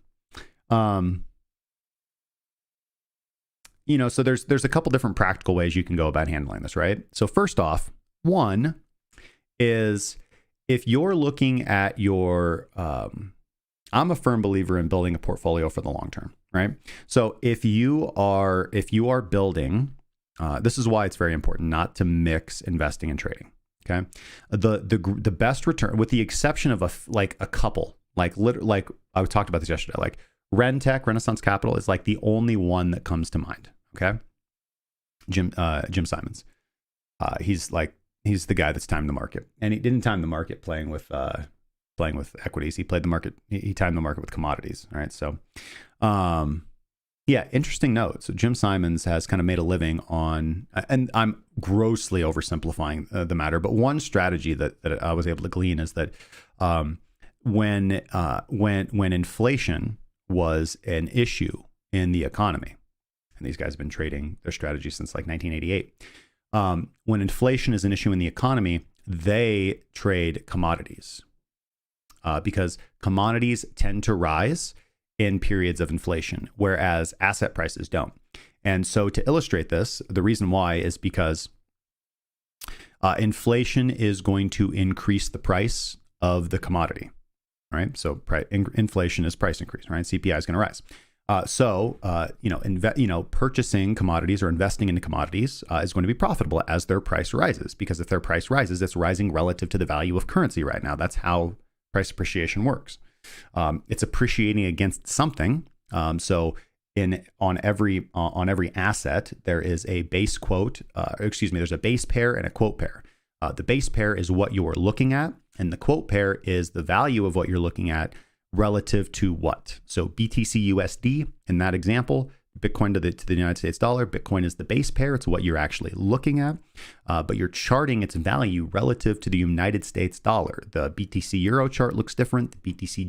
A: So there's a couple different practical ways you can go about handling this, right? So first off, one is, if you're looking at your, I'm a firm believer in building a portfolio for the long term, right? So if you are building, this is why it's very important not to mix investing and trading. Okay, the best return, with the exception of a couple, like I talked about this yesterday, like Rentech, Renaissance Capital is like the only one that comes to mind. Okay, Jim Simons, he's the guy that's timed the market, and he didn't time the market playing with equities. He played the market. He timed the market with commodities. All right. So, interesting note. So Jim Simons has kind of made a living on, and I'm grossly oversimplifying the matter, but one strategy that I was able to glean is that when inflation was an issue in the economy, and these guys have been trading their strategy since like 1988. When inflation is an issue in the economy, they trade commodities because commodities tend to rise in periods of inflation, whereas asset prices don't. And so to illustrate this, the reason why is because inflation is going to increase the price of the commodity. right? So inflation is price increase, right? CPI is going to rise. Purchasing commodities or investing into commodities is going to be profitable as their price rises, because if their price rises, it's rising relative to the value of currency right now. That's how price appreciation works. It's appreciating against something. On every asset, there is a base quote. There's a base pair and a quote pair. The base pair is what you are looking at, and the quote pair is the value of what you're looking at relative to what. So BTC USD in that example, Bitcoin to the United States dollar. Bitcoin is the base pair. It's what you're actually looking at, but you're charting its value relative to the United States dollar. The BTC Euro chart looks different. The BTC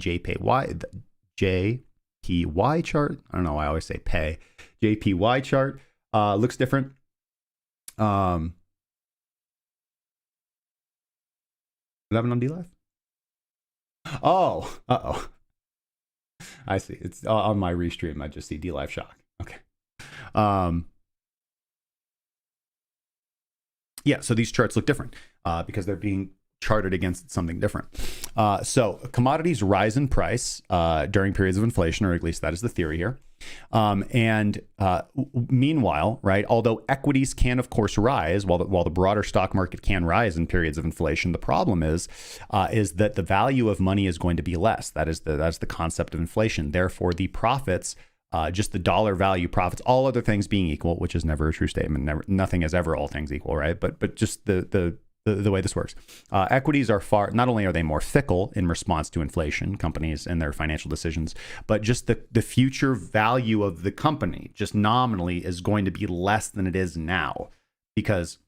A: JPY chart, I don't know why I always say pay, JPY chart looks different. What happened on DLive? Oh, I see. It's on my restream. I just see DLive shock. Okay. Yeah, so these charts look different because they're being charted against something different. So commodities rise in price during periods of inflation, or at least that is the theory here. Meanwhile, right, although equities can of course rise, while the broader stock market can rise in periods of inflation, the problem is that the value of money is going to be less. That's the concept of inflation. Therefore, the profits, just the dollar value profits, all other things being equal, which is never a true statement. Nothing is ever all things equal, right? But just the way this works. Equities are not only are they more fickle in response to inflation, companies and their financial decisions, but just the future value of the company just nominally is going to be less than it is now, because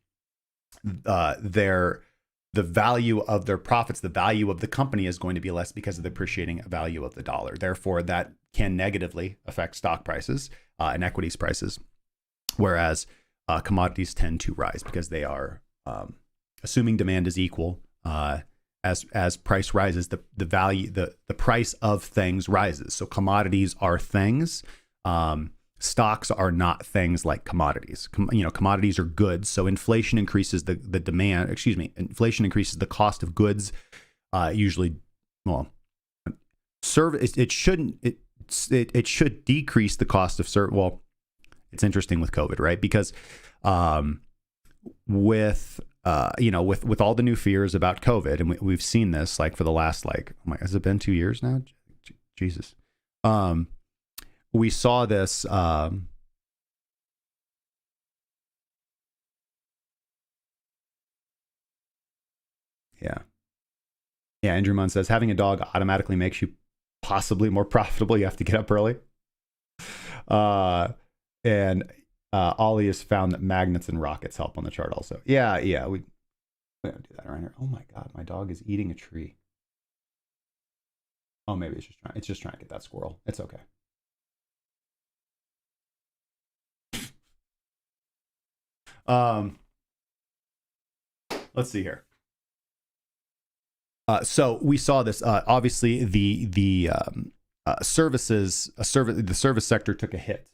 A: the value of their profits, the value of the company is going to be less because of the appreciating value of the dollar. Therefore, that can negatively affect stock prices and equities prices, whereas commodities tend to rise because they are assuming demand is equal, as price rises, the value, the price of things rises. So commodities are things. Stocks are not things like commodities. Commodities are goods. So inflation increases the demand. Inflation increases the cost of goods. Usually, service. It should decrease the cost of service. Well, it's interesting with COVID, right? Because with all the new fears about COVID, and we've seen this like for the last has it been 2 years now? Jesus. We saw this. Yeah. Andrew Munn says having a dog automatically makes you possibly more profitable. You have to get up early. And Ollie has found that magnets and rockets help on the chart also. Yeah, we don't do that around here. Oh my God, my dog is eating a tree. Oh, maybe it's just trying to get that squirrel. It's okay. Let's see here. So we saw this. Obviously, the service sector took a hit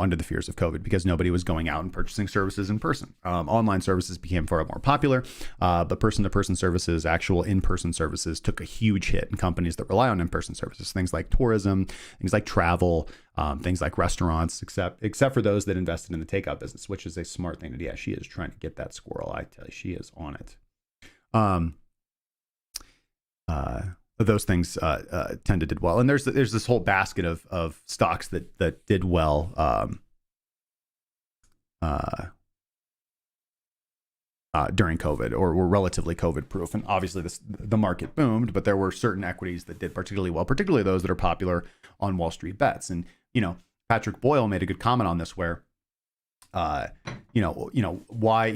A: under the fears of COVID, because nobody was going out and purchasing services in person. Online services became far more popular, but person-to-person services, actual in-person services, took a huge hit in companies that rely on in-person services. Things like tourism, things like travel, things like restaurants, except for those that invested in the takeout business, which is a smart thing to do. Yeah, she is trying to get that squirrel. I tell you, she is on it. Those things tend to did well, and there's this whole basket of stocks that did well during COVID, or were relatively COVID proof. And obviously the market boomed, but there were certain equities that did particularly well, particularly those that are popular on Wall Street bets. And Patrick Boyle made a good comment on this, where why,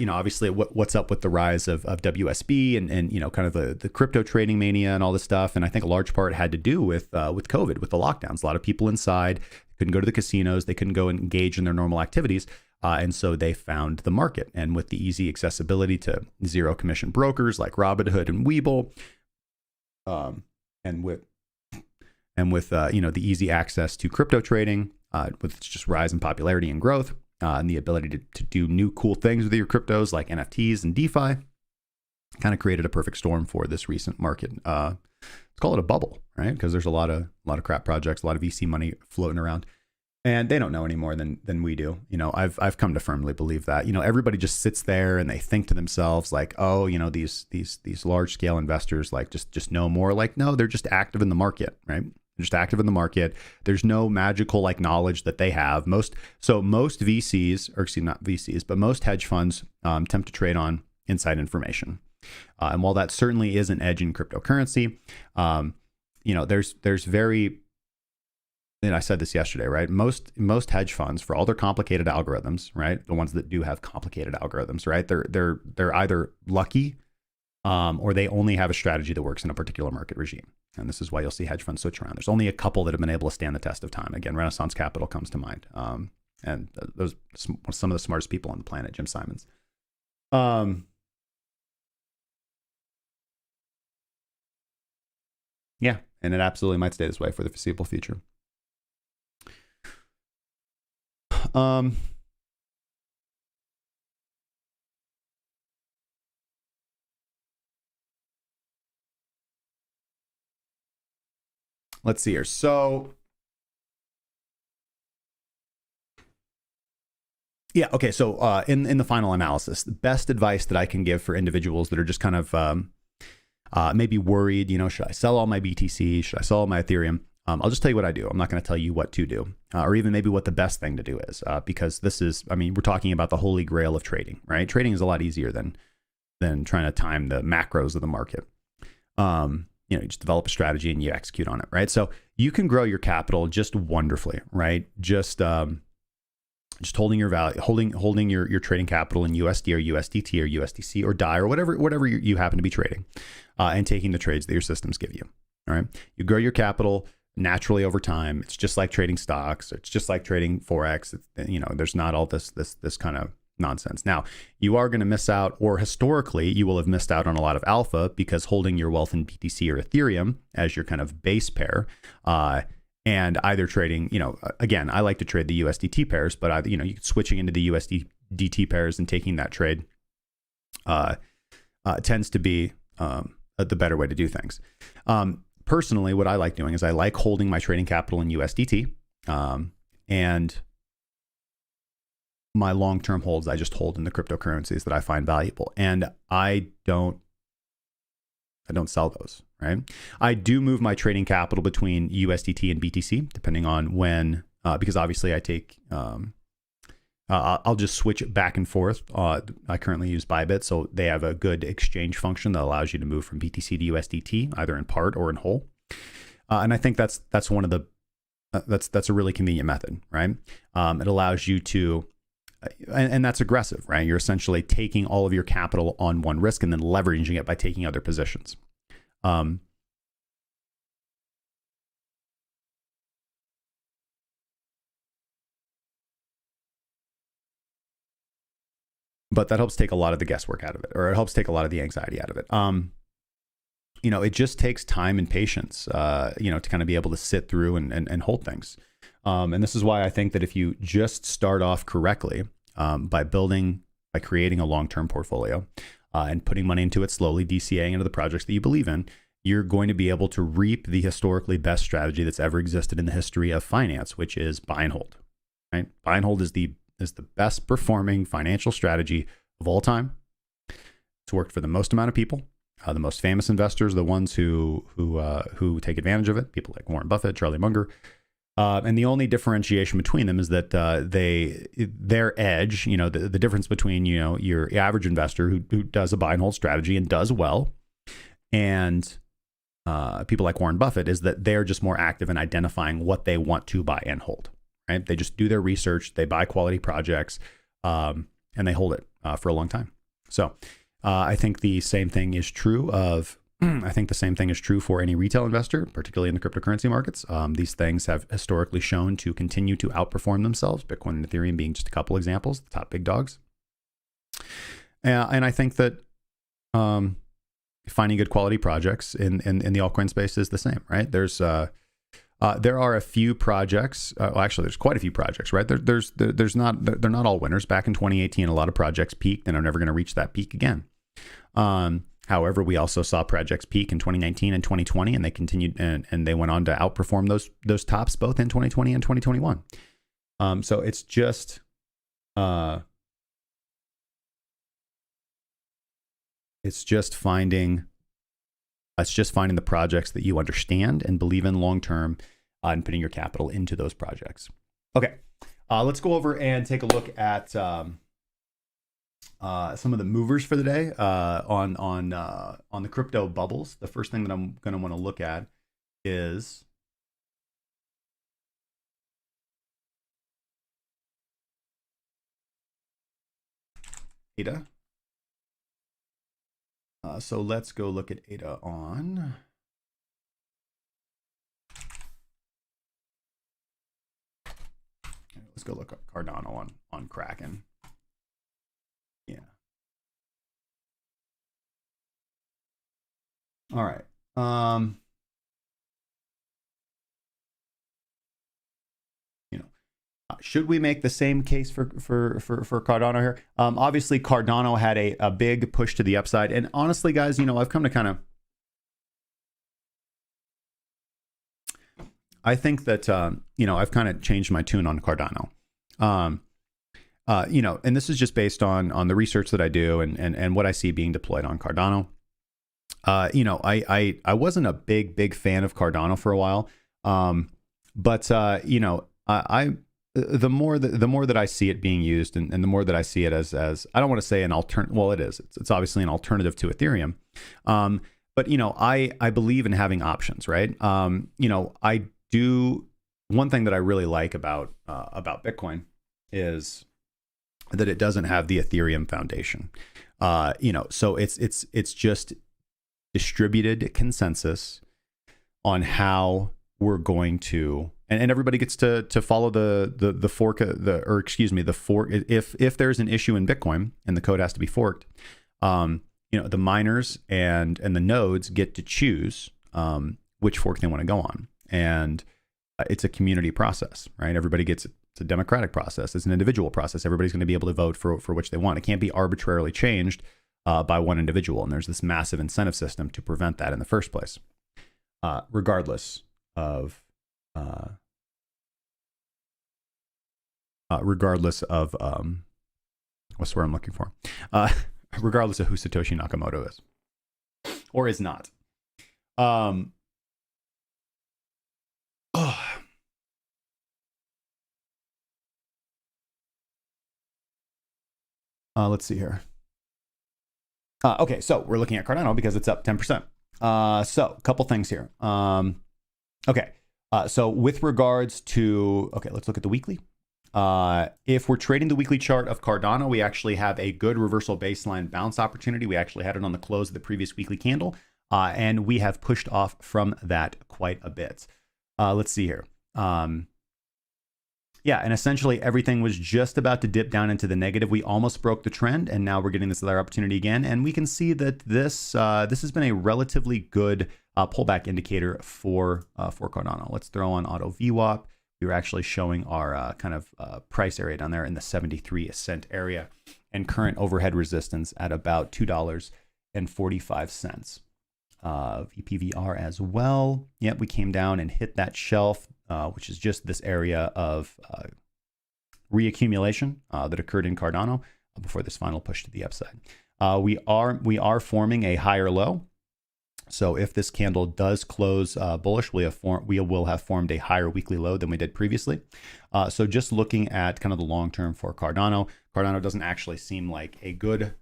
A: obviously what's up with the rise of WSB and kind of the crypto trading mania and all this stuff. And I think a large part had to do with COVID, with the lockdowns. A lot of people inside couldn't go to the casinos. They couldn't go and engage in their normal activities. And so they found the market, and with the easy accessibility to zero commission brokers like Robinhood and Webull, and with the easy access to crypto trading, with just rise in popularity and growth, and the ability to do new cool things with your cryptos like NFTs and DeFi. kind of created a perfect storm for this recent market. Let's call it a bubble, right? Because there's a lot of crap projects, a lot of VC money floating around, and they don't know any more than we do. You know, I've come to firmly believe that. You know, everybody just sits there and they think to themselves like, oh, you know, these large scale investors like just know more. Like, no, they're just active in the market, right? They're just active in the market. There's no magical like knowledge that they have. Most VCs, or excuse me, not VCs, but most hedge funds attempt to trade on inside information. And while that certainly is an edge in cryptocurrency, you know, there's very, and I said this yesterday, right? Most hedge funds, for all their complicated algorithms, right? The ones that do have complicated algorithms, right? They're either lucky, or they only have a strategy that works in a particular market regime. And this is why you'll see hedge funds switch around. There's only a couple that have been able to stand the test of time. Again, Renaissance Capital comes to mind. And those some of the smartest people on the planet, Jim Simons. Yeah, and it absolutely might stay this way for the foreseeable future. Let's see here. So, yeah, okay. So in the final analysis, the best advice that I can give for individuals that are just kind of maybe worried, you know, should I sell all my BTC? Should I sell all my Ethereum? I'll just tell you what I do. I'm not going to tell you what to do, or even maybe what the best thing to do is, because this is, I mean, we're talking about the holy grail of trading, right? Trading is a lot easier than trying to time the macros of the market. You know, you just develop a strategy and you execute on it, right? So you can grow your capital just wonderfully, right? Just holding your value, holding your trading capital in USD or USDT or USDC or DAI or whatever you happen to be trading, and taking the trades that your systems give you. All right, you grow your capital naturally over time. It's just like trading stocks. It's just like trading Forex. You know, there's not all this kind of nonsense. Now, you are going to miss out, or historically, you will have missed out on a lot of alpha because holding your wealth in BTC or Ethereum as your kind of base pair, and either trading, you know, again, I like to trade the USDT pairs, but either, you know, switching into the USDT pairs and taking that trade tends to be the better way to do things. Personally, what I like doing is I like holding my trading capital in USDT, and my long-term holds, I just hold in the cryptocurrencies that I find valuable. And I don't sell those, right? I do move my trading capital between USDT and BTC, depending on when, because obviously I take, I'll just switch it back and forth. I currently use Bybit, so they have a good exchange function that allows you to move from BTC to USDT, either in part or in whole. And I think that's one of the, that's a really convenient method, right? It allows you to, and that's aggressive, right? You're essentially taking all of your capital on one risk and then leveraging it by taking other positions. But that helps take a lot of the guesswork out of it, or it helps take a lot of the anxiety out of it. You know, it just takes time and patience, you know, to kind of be able to sit through and hold things. And this is why I think that if you just start off correctly, by creating a long-term portfolio, and putting money into it slowly, DCAing into the projects that you believe in, you're going to be able to reap the historically best strategy that's ever existed in the history of finance, which is buy and hold, right? Buy and hold is the best performing financial strategy of all time. It's worked for the most amount of people. The most famous investors, the ones who take advantage of it, people like Warren Buffett, Charlie Munger. And the only differentiation between them is that their edge, you know, the difference between, you know, your average investor who does a buy and hold strategy and does well, and people like Warren Buffett, is that they're just more active in identifying what they want to buy and hold, right? They just do their research, they buy quality projects, and they hold it for a long time. So I think the same thing is true for any retail investor, particularly in the cryptocurrency markets. These things have historically shown to continue to outperform themselves, Bitcoin and Ethereum being just a couple examples, the top big dogs. And I think that finding good quality projects in the altcoin space is the same, right? There are a few projects. Actually, there's quite a few projects, right? They're not all winners. Back in 2018, a lot of projects peaked and are never going to reach that peak again. However, we also saw projects peak in 2019 and 2020, and they continued and they went on to outperform those tops both in 2020 and 2021. So it's just finding the projects that you understand and believe in long term, and putting your capital into those projects. Okay, let's go over and take a look at some of the movers for the day on the crypto bubbles. The first thing that I'm going to want to look at is ADA. So let's go look at ADA on. Let's go look up Cardano on Kraken. Yeah. All right. Should we make the same case for Cardano here? Obviously, Cardano had a big push to the upside, and honestly, guys, I've come to kind of, I think that I've kind of changed my tune on Cardano. And this is just based on the research that I do and what I see being deployed on Cardano. I wasn't a big fan of Cardano for a while, but the more that I see it being used, and the more that I see it as I don't want to say an alternative. Well, it is. It's obviously an alternative to Ethereum. But I believe in having options, right? I do. One thing that I really like about Bitcoin is that it doesn't have the Ethereum foundation. So it's just distributed consensus on how we're going to, and everybody gets to follow the fork, the fork. If there's an issue in Bitcoin and the code has to be forked, the miners and the nodes get to choose which fork they want to go on, and it's a community process, right? Everybody gets. It's a democratic process. It's an individual process. Everybody's going to be able to vote for which they want. It can't be arbitrarily changed by one individual, and there's this massive incentive system to prevent that in the first place, regardless of what's the word I'm looking for? Regardless of who Satoshi Nakamoto is or is not. Let's see here. Okay, so we're looking at Cardano because it's up 10%. So a couple things here. Okay, so with regards to, let's look at the weekly. If we're trading the weekly chart of Cardano, we actually have a good reversal baseline bounce opportunity. We actually had it on the close of the previous weekly candle, and we have pushed off from that quite a bit. Let's see here. Yeah, and essentially everything was just about to dip down into the negative. We almost broke the trend, and now we're getting this other opportunity again. And we can see that this has been a relatively good pullback indicator for Cardano. Let's throw on Auto VWAP. We were actually showing our kind of price area down there in the 73 cent area, and current overhead resistance at about $2.45. VPVR as well. Yep, we came down and hit that shelf, which is just this area of reaccumulation that occurred in Cardano before this final push to the upside. We are forming a higher low. So if this candle does close bullish, we will have formed a higher weekly low than we did previously. So just looking at kind of the long term for Cardano, Cardano doesn't actually seem like a good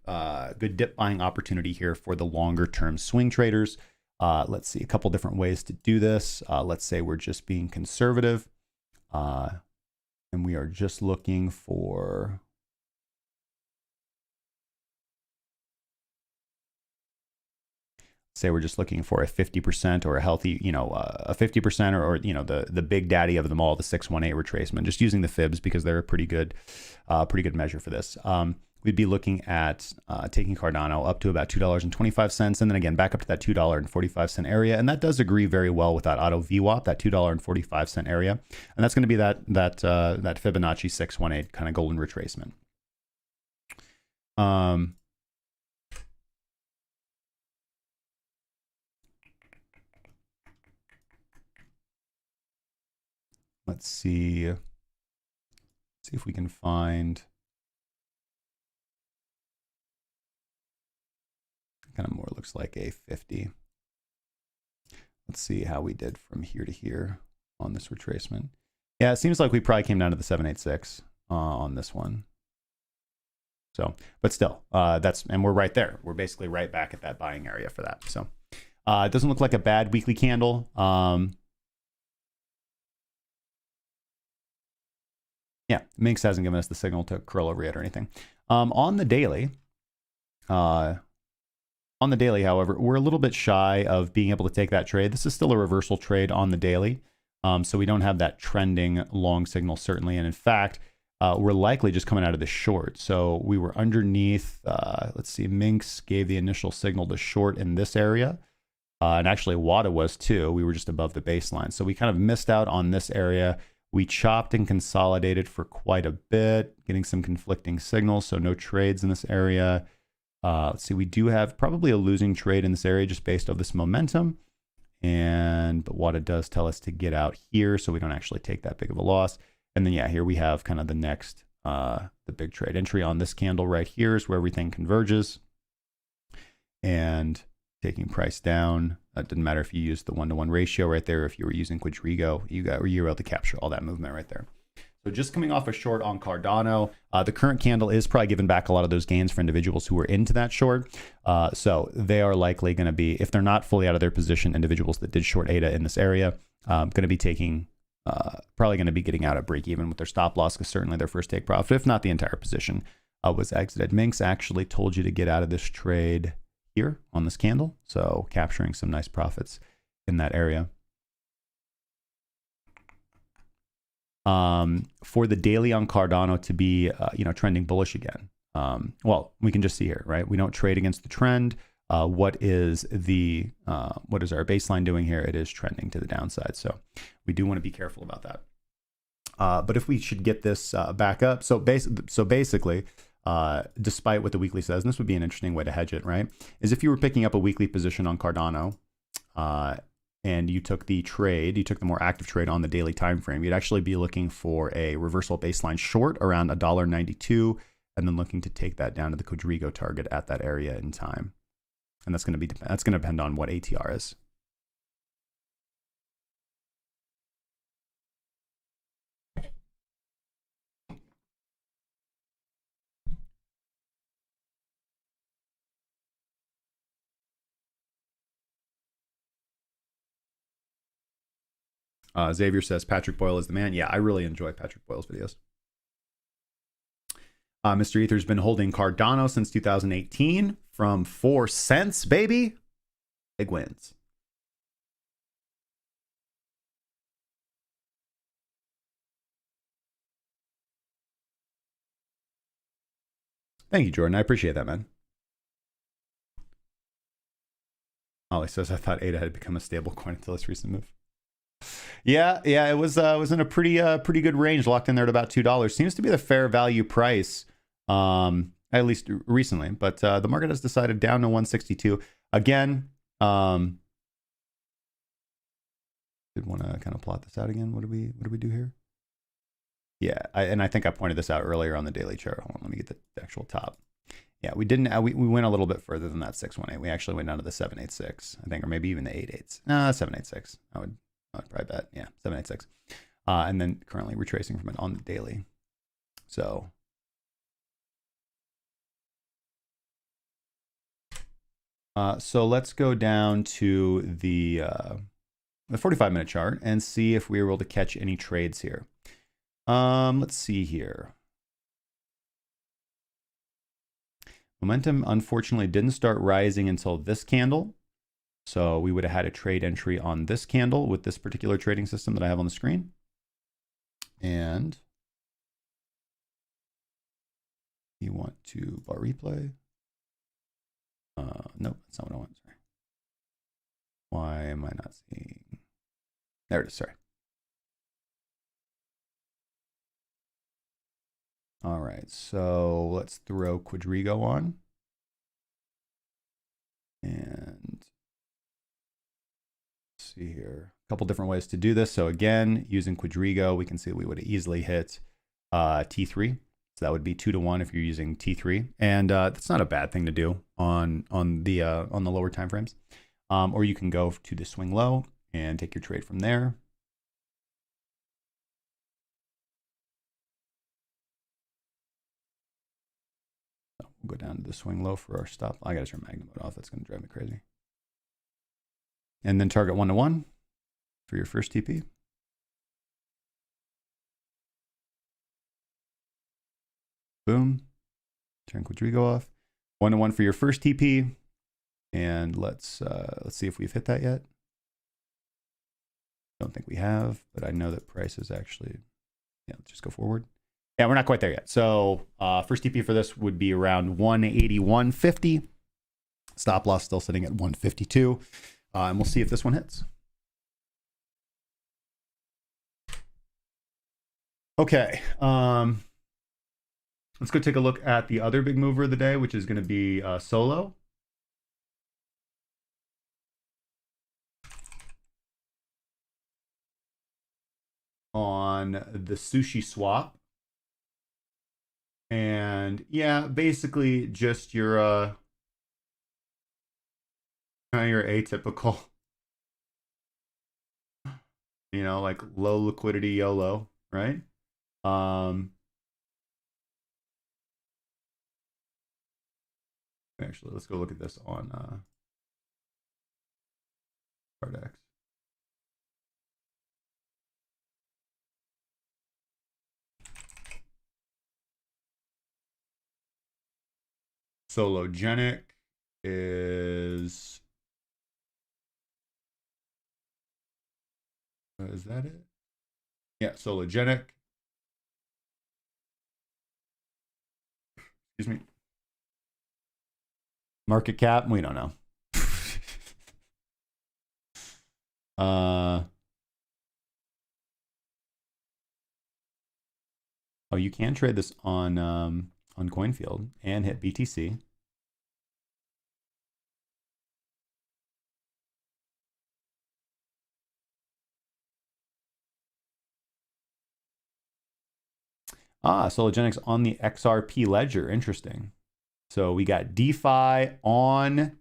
A: dip buying opportunity here for the longer term swing traders. Let's see a couple different ways to do this. Let's say we're just being conservative, and we are just looking for. Say we're just looking for a 50% or a healthy, a 50% or the big daddy of them all, the 618 retracement. Just using the fibs because they're a pretty good measure for this. We'd be looking at taking Cardano up to about $2.25, and then again back up to that $2.45 area, and that does agree very well with that Auto VWAP, that $2.45 area, and that's going to be that Fibonacci 618 kind of golden retracement. Let's see if we can find kind of more looks like a 50. Let's see how we did from here to here on this retracement. Yeah, it seems like we probably came down to the 786 on this one. So, but still, and we're right there. We're basically right back at that buying area for that. So it doesn't look like a bad weekly candle. Yeah, Minx hasn't given us the signal to curl over yet or anything. On the daily, however, we're a little bit shy of being able to take that trade. This is still a reversal trade on the daily. So we don't have that trending long signal, certainly. And in fact, we're likely just coming out of the short. So we were underneath, let's see, Minx gave the initial signal to short in this area. And actually WATA was too. We were just above the baseline. So we kind of missed out on this area. We chopped and consolidated for quite a bit, getting some conflicting signals. So no trades in this area. Let's see, we do have probably a losing trade in this area just based off this momentum. But WATA does tell us to get out here so we don't actually take that big of a loss. And then, yeah, here we have kind of the next, the big trade entry on this candle right here is where everything converges. And taking price down, it didn't matter if you used the 1-to-1 ratio right there, if you were using Quadrigo, you were able to capture all that movement right there. So just coming off a short on Cardano, the current candle is probably giving back a lot of those gains for individuals who were into that short. So they are likely going to be, if they're not fully out of their position, individuals that did short ADA in this area, going to be taking, probably going to be getting out at break even with their stop loss, because certainly their first take profit, if not the entire position, was exited. Minx actually told you to get out of this trade here on this candle. So capturing some nice profits in that area. For the daily on Cardano to be, trending bullish again. Well, we can just see here, right? We don't trade against the trend. What is our baseline doing here? It is trending to the downside. So we do want to be careful about that. But if we should get this back up, so basically, despite what the weekly says, and this would be an interesting way to hedge it, right? Is if you were picking up a weekly position on Cardano, and you took the more active trade on the daily time frame, you'd actually be looking for a reversal baseline short around $1.92, and then looking to take that down to the Quadrigo target at that area in time. And that's going to depend on what ATR is. Xavier says Patrick Boyle is the man. Yeah, I really enjoy Patrick Boyle's videos. Mr. Ether's been holding Cardano since 2018 from 4 cents, baby. Big wins. Thank you, Jordan. I appreciate that, man. Ollie says, I thought ADA had become a stable coin until this recent move. Yeah, it was in a pretty good range, locked in there at about $2. Seems to be the fair value price, at least recently. But the market has decided down to 162 again. Did want to kind of plot this out again. What do we do here? Yeah, I think I pointed this out earlier on the daily chart. Hold on, let me get the actual top. Yeah, we didn't. We went a little bit further than that 618. We actually went down to the 786, I think, or maybe even the 88s. No, 786. I'd probably bet. Yeah, 786. And then currently retracing from it on the daily. So let's go down to the 45-minute chart and see if we were able to catch any trades here. Let's see here. Momentum, unfortunately, didn't start rising until this candle. So we would have had a trade entry on this candle with this particular trading system that I have on the screen. And you want to bar replay? Nope, that's not what I want. Sorry. Why am I not seeing? There it is. Sorry. All right, so let's throw Quadrigo on. And let's see here. couple different ways to do this. So again, using Quadrigo, we can see we would easily hit T3. So that would be 2-to-1 if you're using T3, and that's not a bad thing to do on the lower time frames. Or you can go to the swing low and take your trade from there. So we'll go down to the swing low for our stop. I gotta turn Magnum mode off. That's gonna drive me crazy. And then target 1-to-1 for your first TP. Boom. Turn Quadrigo off. 1-to-1 for your first TP. And let's see if we've hit that yet. Don't think we have, but I know that price is actually, yeah, let's just go forward. Yeah, we're not quite there yet. So first TP for this would be around 181.50. Stop loss still sitting at 152. And we'll see if this one hits. Okay. Let's go take a look at the other big mover of the day, which is going to be Solo. On the sushi swap. And yeah, basically just your atypical, you know, like low liquidity YOLO, right? Actually, let's go look at this on Cardex. Sologenic is that it? Yeah, Sologenic. Excuse me. Market cap, we don't know. Oh, you can trade this on CoinField and hit BTC. Sologenic's on the XRP ledger. Interesting. So we got DeFi on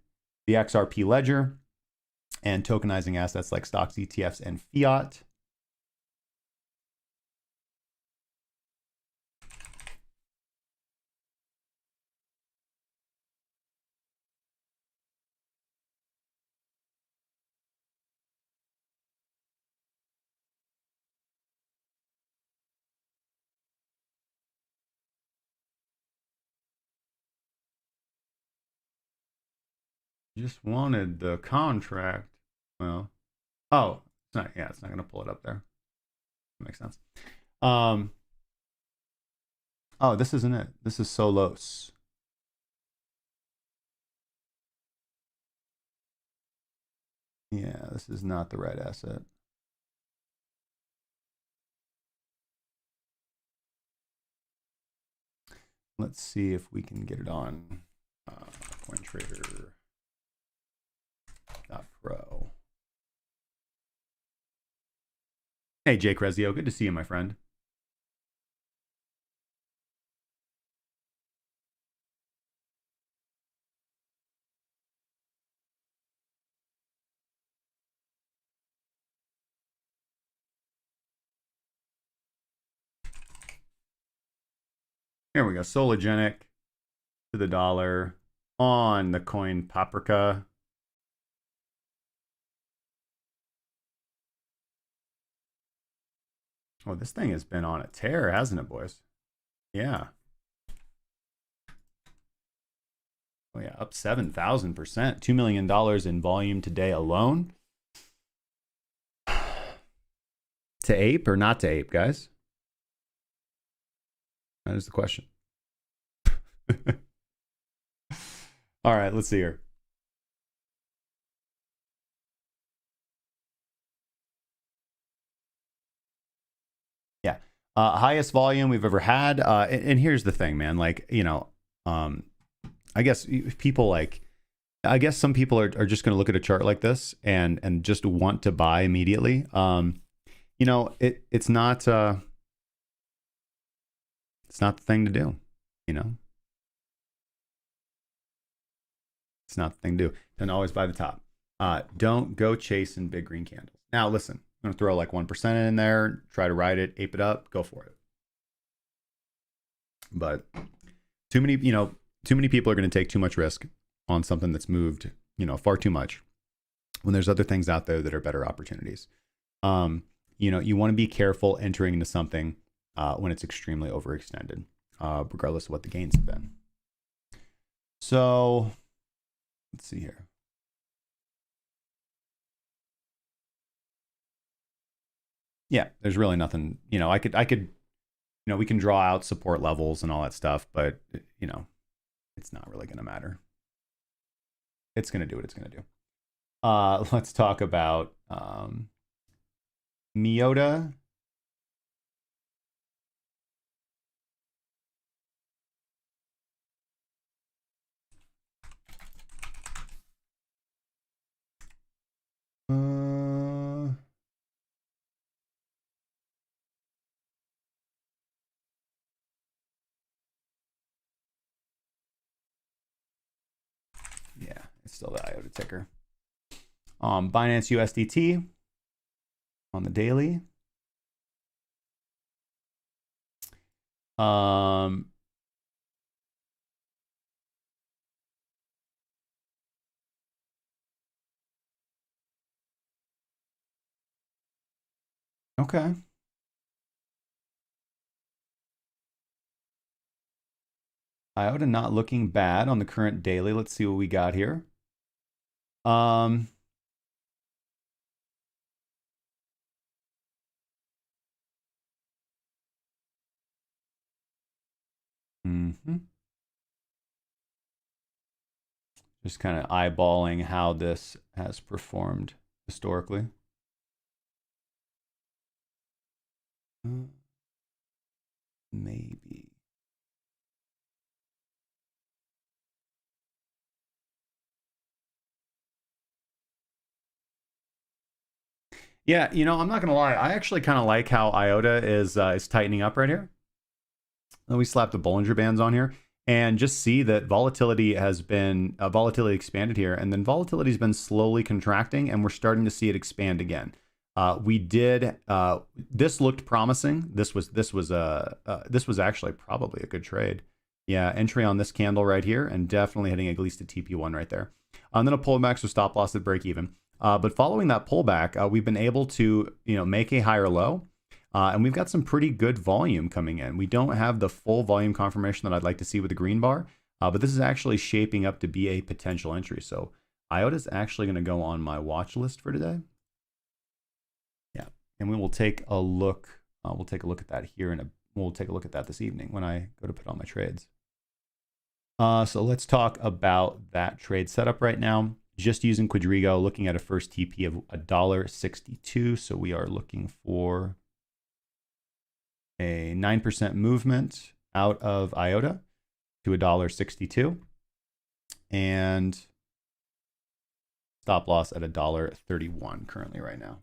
A: the XRP ledger and tokenizing assets like stocks, ETFs, and fiat. Just wanted the contract. Well, oh, it's not. Yeah, it's not going to pull it up there. That makes sense. Oh, this isn't it. This is Solos. Yeah, this is not the right asset. Let's see if we can get it on CoinTrader.pro. Hey, Jake Rezio, good to see you, my friend. Here we go. Sologenic to the dollar on the coin Paprika. Oh, this thing has been on a tear, hasn't it, boys? Yeah. Oh, yeah, up 7,000%. $2 million in volume today alone. To ape or not to ape, guys? That is the question. All right, let's see here. Yeah. Highest volume we've ever had. And here's the thing, man. Like, you know, I guess people like I guess some people are just going to look at a chart like this and just want to buy immediately. You know, it's not the thing to do, you know. It's not the thing to do. Don't always buy the top. Don't go chasing big green candles. Now, listen, I'm going to throw like 1% in there, try to ride it, ape it up, go for it. But too many people are going to take too much risk on something that's moved, you know, far too much when there's other things out there that are better opportunities. You know, you want to be careful entering into something when it's extremely overextended, regardless of what the gains have been. So let's see here. Yeah, there's really nothing, you know, I could, you know, we can draw out support levels and all that stuff, but you know, it's not really going to matter. It's going to do what it's going to do. Let's talk about IOTA. Yeah, it's still the IOTA ticker. Binance USDT on the daily. Okay. IOTA not looking bad on the current daily. Let's see what we got here. Just kind of eyeballing how this has performed historically. Maybe. Yeah, you know, I'm not gonna lie. I actually kind of like how IOTA is tightening up right here. And we slapped the Bollinger Bands on here, and just see that volatility has been volatility expanded here, and then volatility has been slowly contracting, and we're starting to see it expand again. We did. This looked promising. This was actually probably a good trade. Yeah, entry on this candle right here, and definitely hitting at least a TP1 right there. And then a pullback, so stop loss at break even. But following that pullback, we've been able to, you know, make a higher low, and we've got some pretty good volume coming in. We don't have the full volume confirmation that I'd like to see with the green bar, but this is actually shaping up to be a potential entry. So IOTA is actually going to go on my watch list for today. Yeah, and we will take a look. We'll take a look at that here, and we'll take a look at that this evening when I go to put on my trades. So let's talk about that trade setup right now. Just using Quadrigo, looking at a first TP of $1.62. So we are looking for a 9% movement out of IOTA to $1.62, and stop loss at $1.31 currently right now.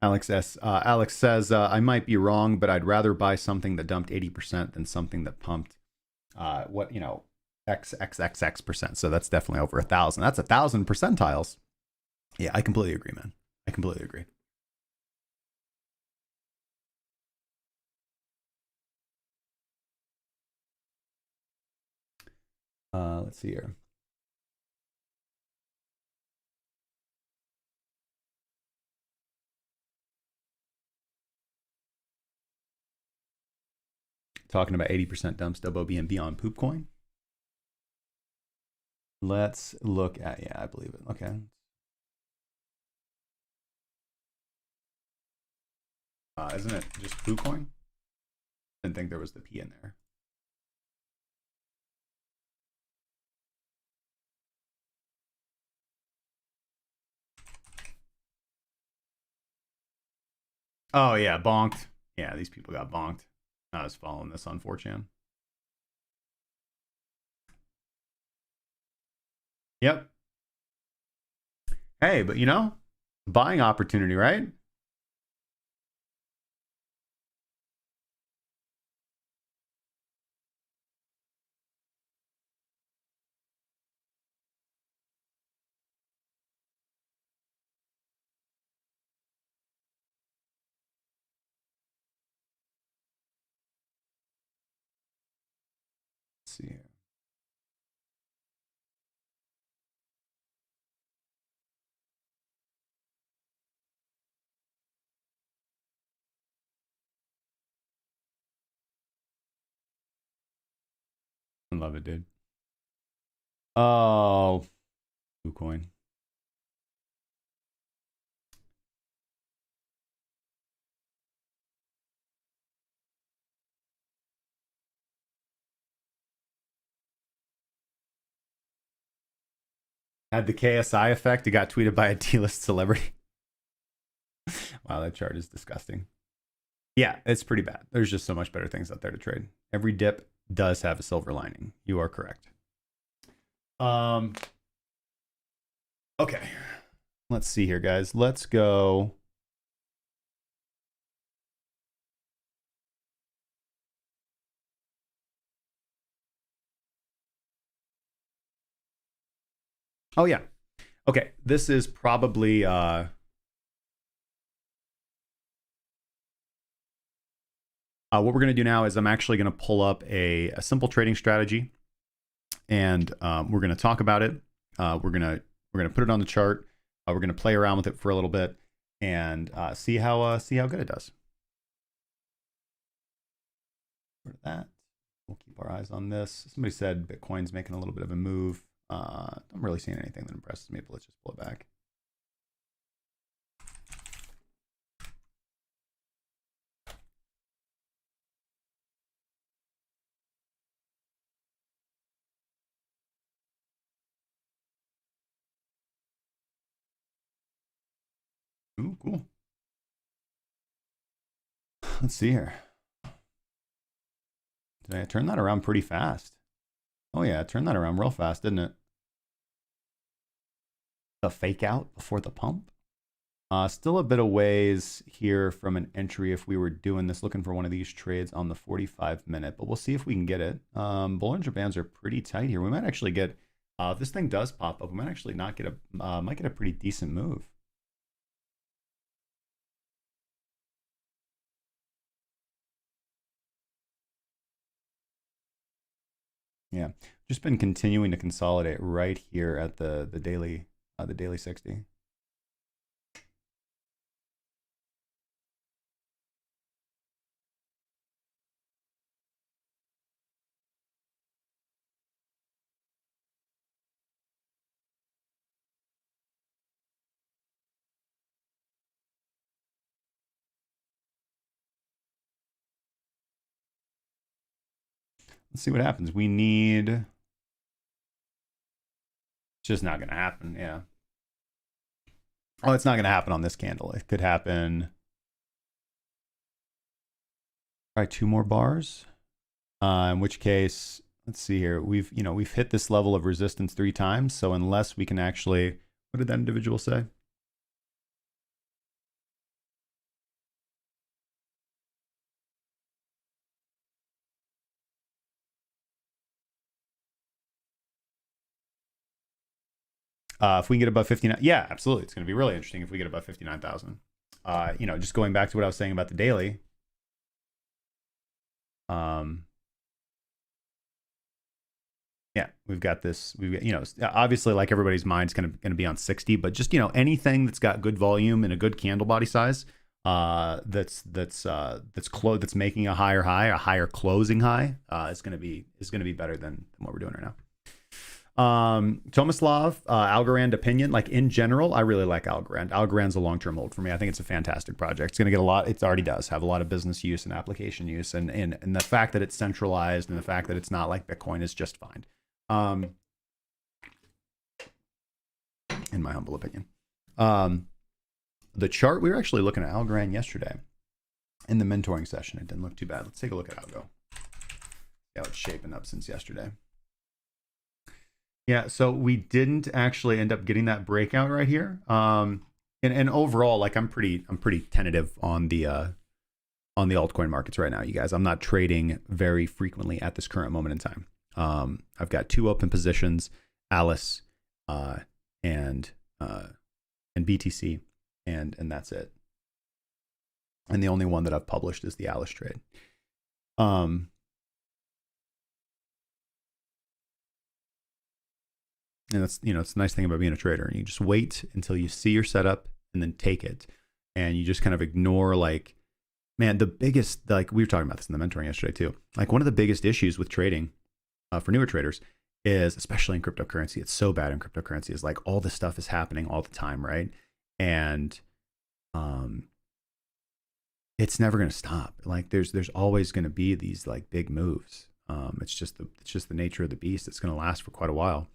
A: Alex says, I might be wrong, but I'd rather buy something that dumped 80% than something that pumped, XXXX%. So that's definitely over 1,000. That's 1,000 percentiles. Yeah, I completely agree, man. I completely agree. Let's see here. Talking about 80% dumps, DOBO BNB on Poopcoin. Let's look at, yeah, I believe it. Okay. Isn't it just Poopcoin? Didn't think there was the P in there. Oh yeah, bonked. Yeah, these people got bonked. I was following this on 4chan. Yep. Hey, but you know, buying opportunity, right? Let's see here. I love it, dude. Oh, KuCoin. Had the KSI effect. It got tweeted by a D-list celebrity. Wow, that chart is disgusting. Yeah, it's pretty bad. There's just so much better things out there to trade. Every dip does have a silver lining. You are correct. Okay. Let's see here, guys. Let's go. Oh yeah. Okay. This is probably what we're going to do now is I'm actually going to pull up a simple trading strategy, and we're going to talk about it. We're gonna put it on the chart. We're going to play around with it for a little bit and see how good it does. For that, we'll keep our eyes on this. Somebody said Bitcoin's making a little bit of a move. I'm really seeing anything that impresses me, but let's just pull it back. Ooh, cool. Let's see here. Did I turn that around pretty fast? Oh yeah, I turned that around real fast, didn't it? The fake out before the pump. Still a bit of ways here from an entry if we were doing this, looking for one of these trades on the 45-minute, but we'll see if we can get it. Bollinger Bands are pretty tight here. We might actually get, if this thing does pop up, we might actually not get a, might get a pretty decent move. Yeah, just been continuing to consolidate right here at the daily 60. Let's see what happens. We need, it's just not going to happen. Yeah. Oh, it's not going to happen on this candle. It could happen. Try 2 more bars. In which case, let's see here. We've hit this level of resistance 3 times. So unless we can actually, what did that individual say? If we can get above 59, yeah, absolutely. It's going to be really interesting if we get above 59,000. Just going back to what I was saying about the daily. Yeah, we've got this. We've got, obviously, like everybody's mind's going to be on 60, but just anything that's got good volume and a good candle body size, that's making a higher high, a higher closing high, is going to be better than what we're doing right now. Tomislav, Algorand opinion, like in general, I really like Algorand. Algorand's a long-term hold for me. I think it's a fantastic project. It's going to get a lot. It already does have a lot of business use and application use, and the fact that it's centralized and the fact that it's not like Bitcoin is just fine. In my humble opinion. The chart, we were actually looking at Algorand yesterday. in the mentoring session. It didn't look too bad. Let's take a look at ALGO. See how it's shaping up since yesterday. Yeah, so we didn't actually end up getting that breakout right here. And overall, like I'm pretty tentative on the altcoin markets right now, you guys. I'm not trading very frequently at this current moment in time. I've got 2 open positions, Alice and BTC, and that's it. And the only one that I've published is the Alice trade. And that's, it's a nice thing about being a trader. You just wait until you see your setup and then take it. And you just kind of ignore, like, man, the biggest, like we were talking about this in the mentoring yesterday too. Like one of the biggest issues with trading for newer traders is, especially in cryptocurrency, it's so bad in cryptocurrency, is like all this stuff is happening all the time, right? And it's never going to stop. Like there's always going to be these like big moves. It's just the nature of the beast. It's going to last for quite a while.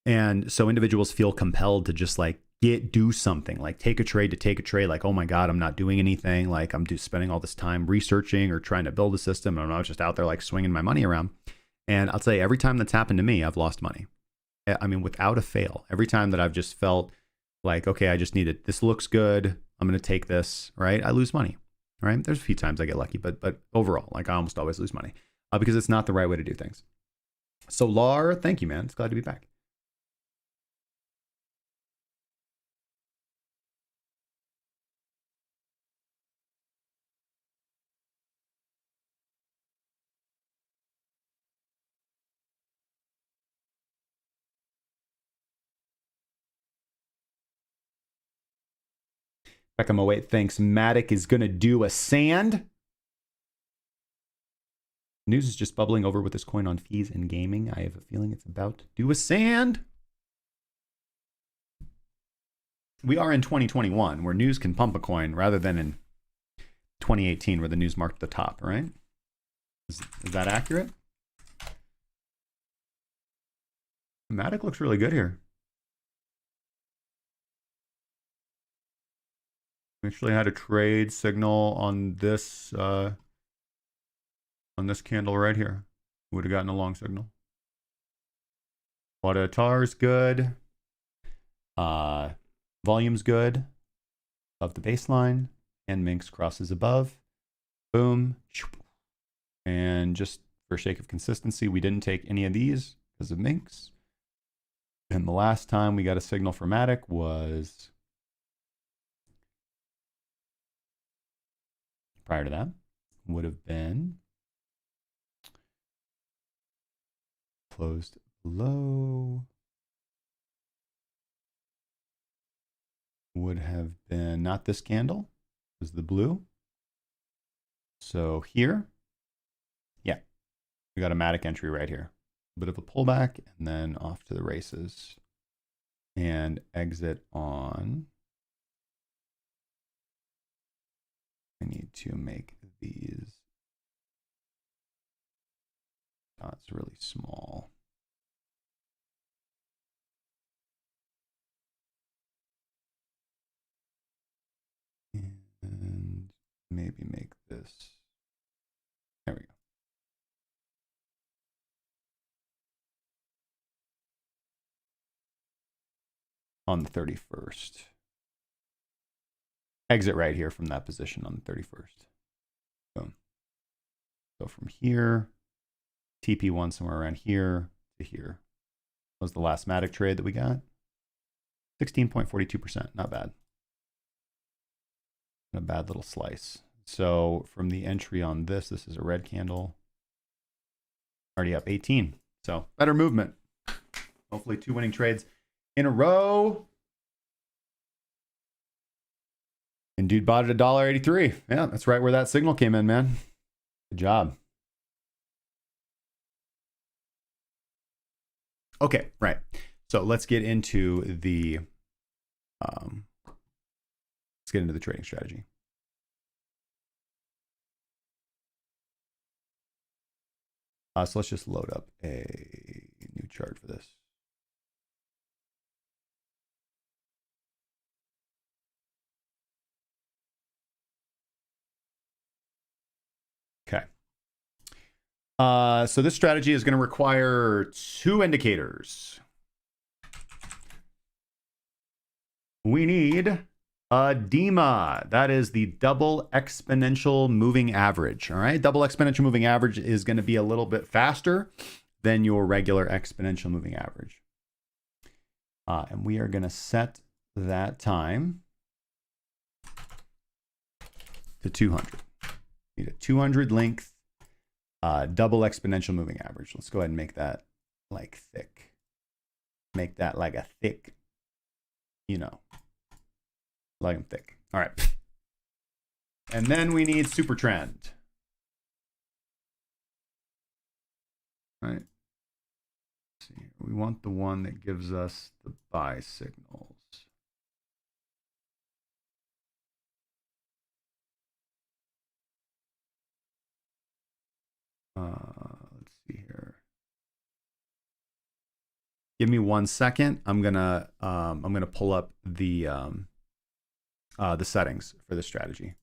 A: And so individuals feel compelled to just like do something, like take a trade to take a trade. Like, oh my God, I'm not doing anything. Like I'm spending all this time researching or trying to build a system. And I'm just out there like swinging my money around. And I'll tell you, every time that's happened to me, I've lost money. I mean, without a fail, every time that I've just felt like, okay, I just need it. This looks good. I'm going to take this, right? I lose money, right? There's a few times I get lucky, but overall, like I almost always lose money because it's not the right way to do things. So Lar, thank you, man. It's glad to be back. Beckham 08 thinks MATIC is going to do a sand. News is just bubbling over with this coin on fees and gaming. I have a feeling it's about to do a sand. We are in 2021 where news can pump a coin rather than in 2018 where the news marked the top, right? Is that accurate? MATIC looks really good here. We actually had a trade signal on this candle right here. Would have gotten a long signal. AUTA is good. Volume's good. Above the baseline. And Minx crosses above. Boom. And just for sake of consistency, we didn't take any of these because of Minx. And the last time we got a signal for MATIC was prior to that. Would have been closed below. Would have been not this candle, it was the blue. So here, yeah, we got a MATIC entry right here. A bit of a pullback and then off to the races. And exit on. I need to make these dots really small. And maybe make this, there we go. On the 31st. Exit right here from that position on the 31st. Boom. So from here, TP1 somewhere around here to here. That was the last MATIC trade that we got. 16.42%, not bad. A bad little slice. So from the entry on this is a red candle. Already up 18. So better movement. Hopefully 2 winning trades in a row. And dude bought it at $1.83. Yeah, that's right where that signal came in, man. Good job. Okay, right. So let's get into the trading strategy. So let's just load up a new chart for this. So this strategy is going to require 2 indicators. We need a DEMA. That is the double exponential moving average. All right. Double exponential moving average is going to be a little bit faster than your regular exponential moving average. And we are going to set that time to 200. Need a 200 length double exponential moving average. Let's go ahead and make that like thick. Make that like a thick, you know, like them thick. All right. And then we need Supertrend. All right. Let's see. We want the one that gives us the buy signals. Let's see here. Give me 1 second. I'm gonna pull up the settings for this strategy.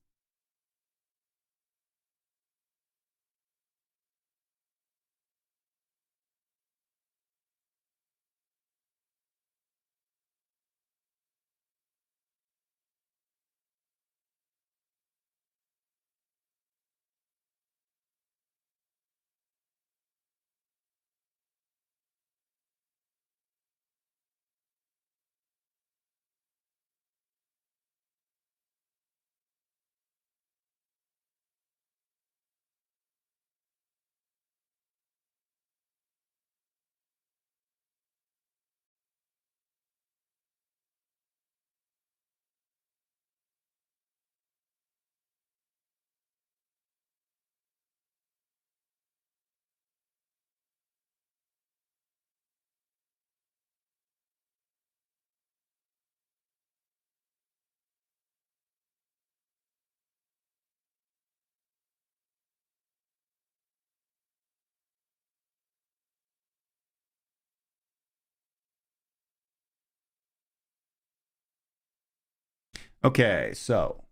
A: Okay, so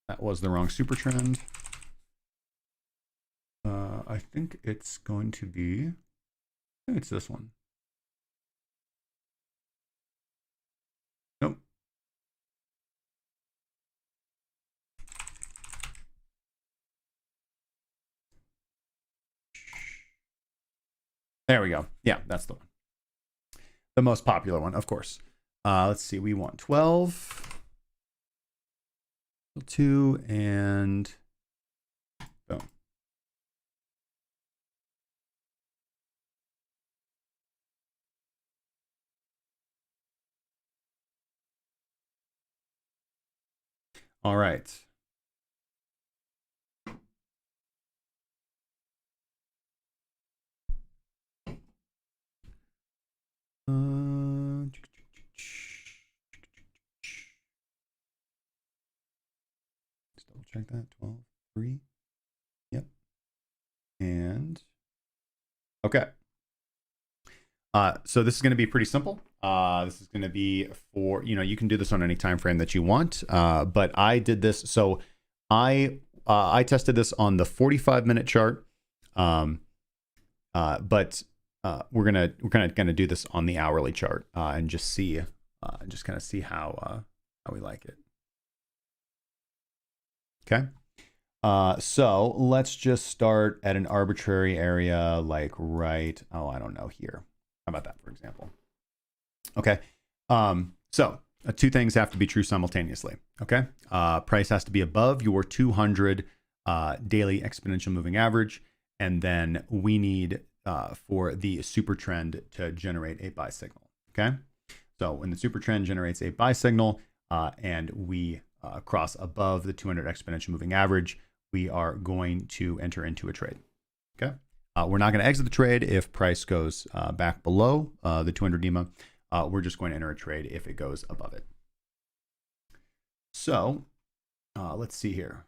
A: that was the wrong Supertrend. I think it's going to be, I think it's this one. Nope. There we go. Yeah, that's the one. The most popular one, of course. Let's see, we want 12, 2, and boom. All right. Just double check that. 12, 3. Yep. And okay. So this is going to be pretty simple. This is going to be for, you can do this on any time frame that you want. But I did this. So I tested this on the 45-minute chart. But we're gonna do this on the hourly chart and just see, kind of see how we like it. Okay. So let's just start at an arbitrary area, like right, I don't know, here. How about that, for example? Okay. So 2 things have to be true simultaneously. Okay. Price has to be above your 200 daily exponential moving average, and then we need for the super trend to generate a buy signal. Okay. So when the super trend generates a buy signal and we cross above the 200 exponential moving average, we are going to enter into a trade. Okay. We're not going to exit the trade if price goes back below the 200 DEMA. We're just going to enter a trade if it goes above it. So let's see here.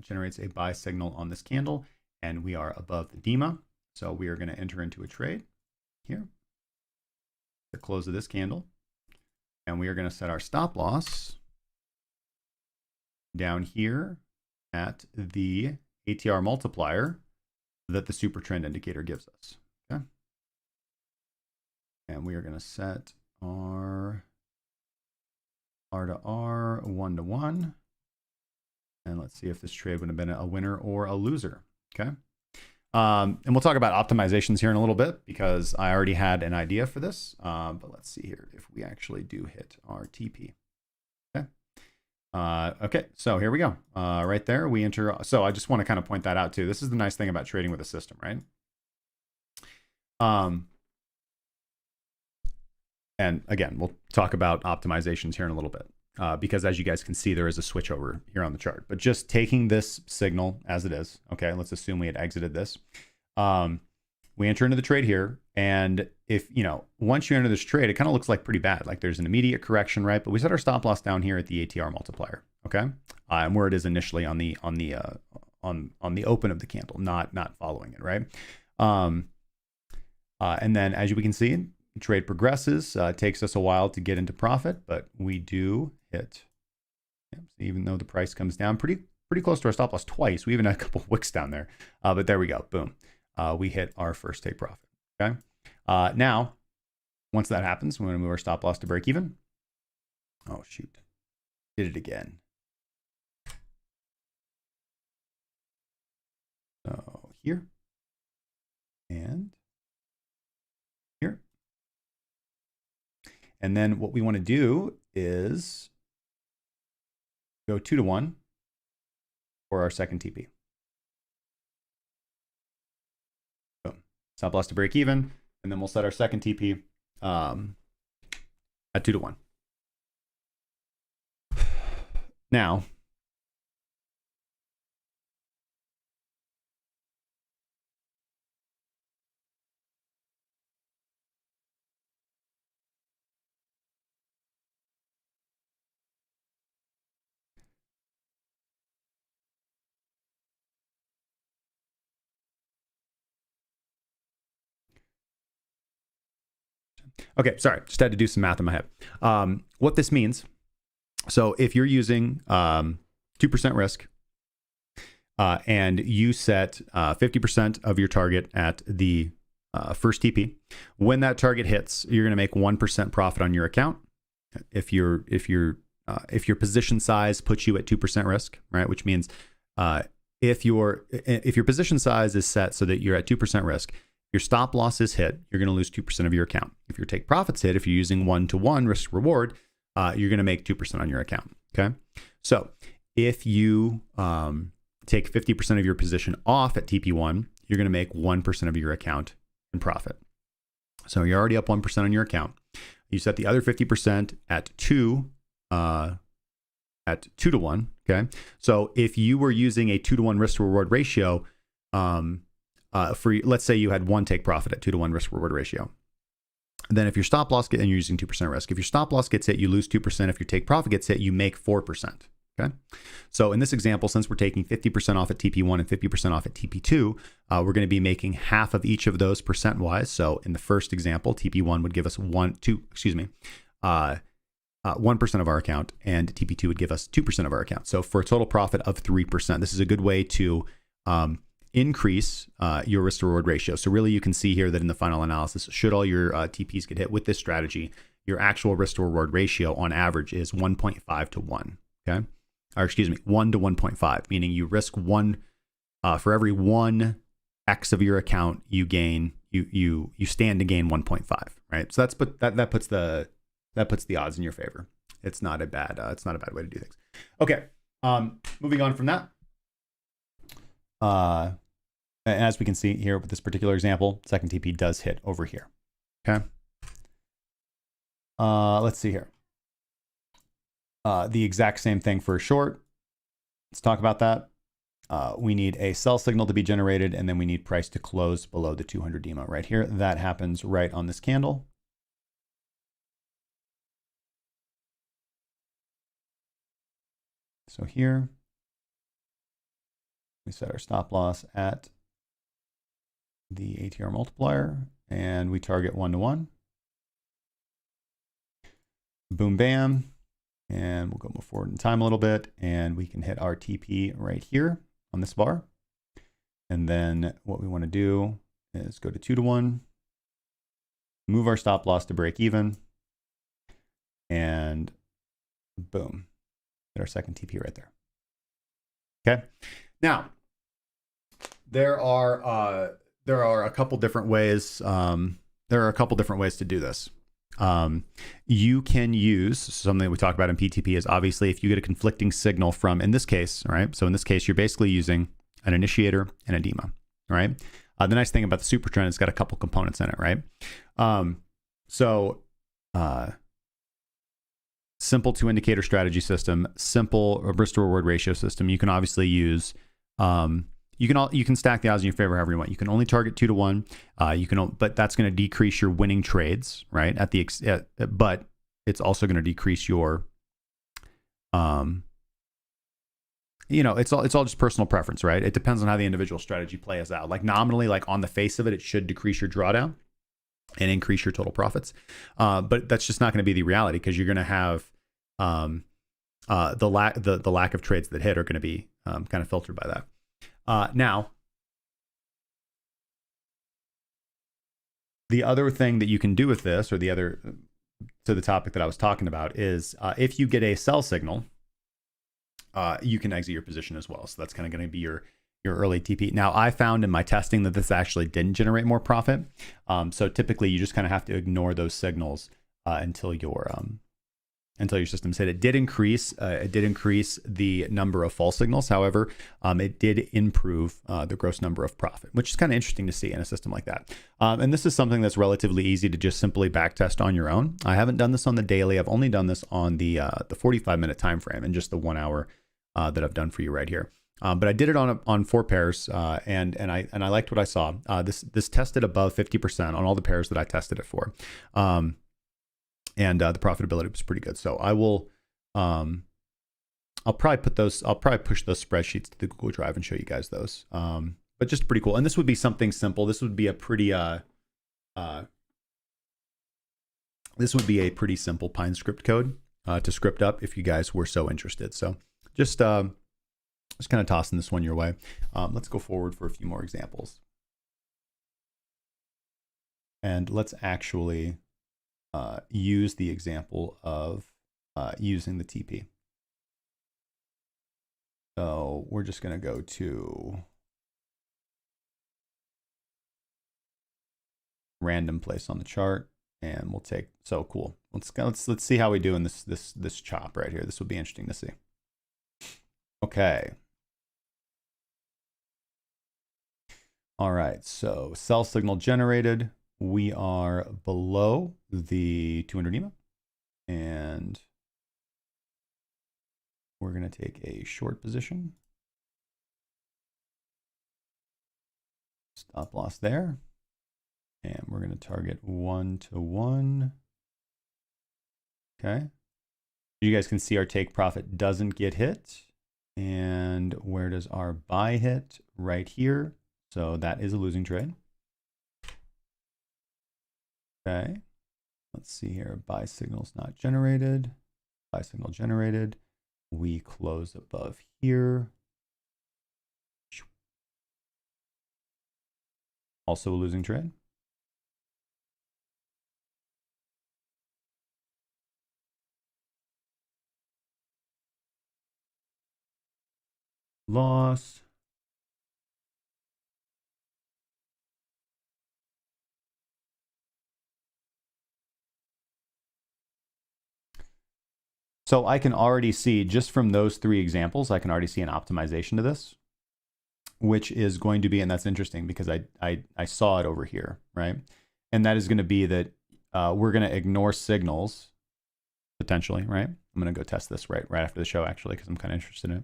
A: Generates a buy signal on this candle, and we are above the DEMA. So we are going to enter into a trade here, the close of this candle, and we are going to set our stop loss down here at the ATR multiplier that the Supertrend indicator gives us. Okay. And we are going to set our R to R 1 to 1. And let's see if this trade would have been a winner or a loser. Okay. And we'll talk about optimizations here in a little bit because I already had an idea for this. But let's see here if we actually do hit our TP. Okay. Okay, so here we go. Right there, we enter. So I just want to kind of point that out too. This is the nice thing about trading with a system, right? And again, we'll talk about optimizations here in a little bit because as you guys can see, there is a switch over here on the chart. But just taking this signal as it is, okay, let's assume we had exited this. We enter into the trade here. And if, you know, once you enter this trade, it kind of looks like pretty bad. Like there's an immediate correction, right? But we set our stop loss down here at the ATR multiplier, okay? And where it is initially on the open of the candle, not following it, right? And then as we can see, trade progresses. Takes us a while to get into profit, but we do hit. Yeah, so even though the price comes down pretty close to our stop loss twice, we even had a couple of wicks down there. But there we go. Boom. We hit our first take profit. Okay. Now, once that happens, we're going to move our stop loss to break even. Oh, shoot. Did it again. So here and here. And then what we want to do is go 2 to 1 for our second TP. Boom. Stop loss to break even. And then we'll set our second TP at 2 to 1. Now, okay, sorry, just had to do some math in my head. What this means, so if you're using 2% risk and you set 50% of your target at the first TP, when that target hits, you're going to make 1% profit on your account. If your position size puts you at 2% risk, right, which means if your position size is set so that you're at 2% risk, your stop loss is hit, you're going to lose 2% of your account. If your take profits hit, if you're using 1-to-1 risk reward, you're going to make 2% on your account. Okay. So if you take 50% of your position off at TP1, you're going to make 1% of your account in profit. So you're already up 1% on your account. You set the other 50% at 2 to 1. Okay. So if you were using a 2-to-1 risk to reward ratio, for let's say you had one take profit at 2-to-1 risk reward ratio. Then if your stop loss and you're using 2% risk, if your stop loss gets hit, you lose 2%. If your take profit gets hit, you make 4%. Okay. So in this example, since we're taking 50% off at TP1 and 50% off at TP2, we're going to be making half of each of those percent wise. So in the first example, TP1 would give us 1% of our account, and TP2 would give us 2% of our account. So for a total profit of 3%, this is a good way to increase your risk to reward ratio. So really you can see here that in the final analysis, should all your TPs get hit with this strategy, your actual risk to reward ratio on average is 1.5 to 1. Okay. Or excuse me, 1 to 1.5, meaning you risk one for every 1x of your account you gain, you stand to gain 1.5, right? So that puts the odds in your favor. It's not a bad way to do things. Okay. Moving on from that. And as we can see here with this particular example, second TP does hit over here. Okay. Let's see here. The exact same thing for a short. Let's talk about that. We need a sell signal to be generated, and then we need price to close below the 200 DEMA right here. That happens right on this candle. So here, we set our stop loss at the ATR multiplier, and we target 1-to-1. Boom, bam. And we'll go move forward in time a little bit, and we can hit our TP right here on this bar. And then what we want to do is go to 2 to 1, move our stop loss to break even, and boom, get our second TP right there. Okay. Now, there are a couple different ways. There are a couple different ways to do this. You can use something that we talk about in PTP is obviously if you get a conflicting signal from, in this case, right? So in this case, you're basically using an initiator and a DEMA, right? The nice thing about the Supertrend, it's got a couple components in it, right? Simple to indicator strategy system, simple risk to reward ratio system. You can obviously use, you can stack the odds in your favor however you want. You can only target 2 to 1. But that's going to decrease your winning trades, right? But it's also going to decrease your, it's all just personal preference, right? It depends on how the individual strategy plays out. Like nominally, like on the face of it, it should decrease your drawdown and increase your total profits. But that's just not going to be the reality because you're going to have the lack of trades that hit are going to be kind of filtered by that. Now, the other thing that you can do with this, or the other to the topic that I was talking about, is if you get a sell signal, you can exit your position as well. So that's kind of going to be your early TP. Now, I found in my testing that this actually didn't generate more profit. So typically, you just kind of have to ignore those signals until your system said it did increase. It did increase the number of false signals. However, it did improve the gross number of profit, which is kind of interesting to see in a system like that. And this is something that's relatively easy to just simply backtest on your own. I haven't done this on the daily. I've only done this on the 45-minute time frame and just the 1 hour that I've done for you right here. But I did it on 4 pairs, and I liked what I saw. This tested above 50% on all the pairs that I tested it for. And the profitability was pretty good. So I will, I'll probably push those spreadsheets to the Google Drive and show you guys those. But just pretty cool. And this would be something simple. This would be a pretty, simple Pine script code to script up if you guys were so interested. So just kind of tossing this one your way. Let's go forward for a few more examples. And let's actually use the example of using the TP. So we're just going to go to random place on the chart, and we'll take. So cool. Let's see how we do in this chop right here. This will be interesting to see. Okay. All right. So sell signal generated. We are below the 200 EMA, and we're going to take a short position. Stop loss there. And we're going to target 1 to 1. Okay. You guys can see our take profit doesn't get hit. And where does our buy hit? Right here. So that is a losing trade. Okay, let's see here. Buy signal's not generated. Buy signal generated. We close above here. Also a losing trade. Loss. So I can already see, just from those 3 examples, I can already see an optimization to this, which is going to be, and that's interesting because I saw it over here, right? And that is going to be that we're going to ignore signals, potentially, right? I'm going to go test this right after the show, actually, because I'm kind of interested in it.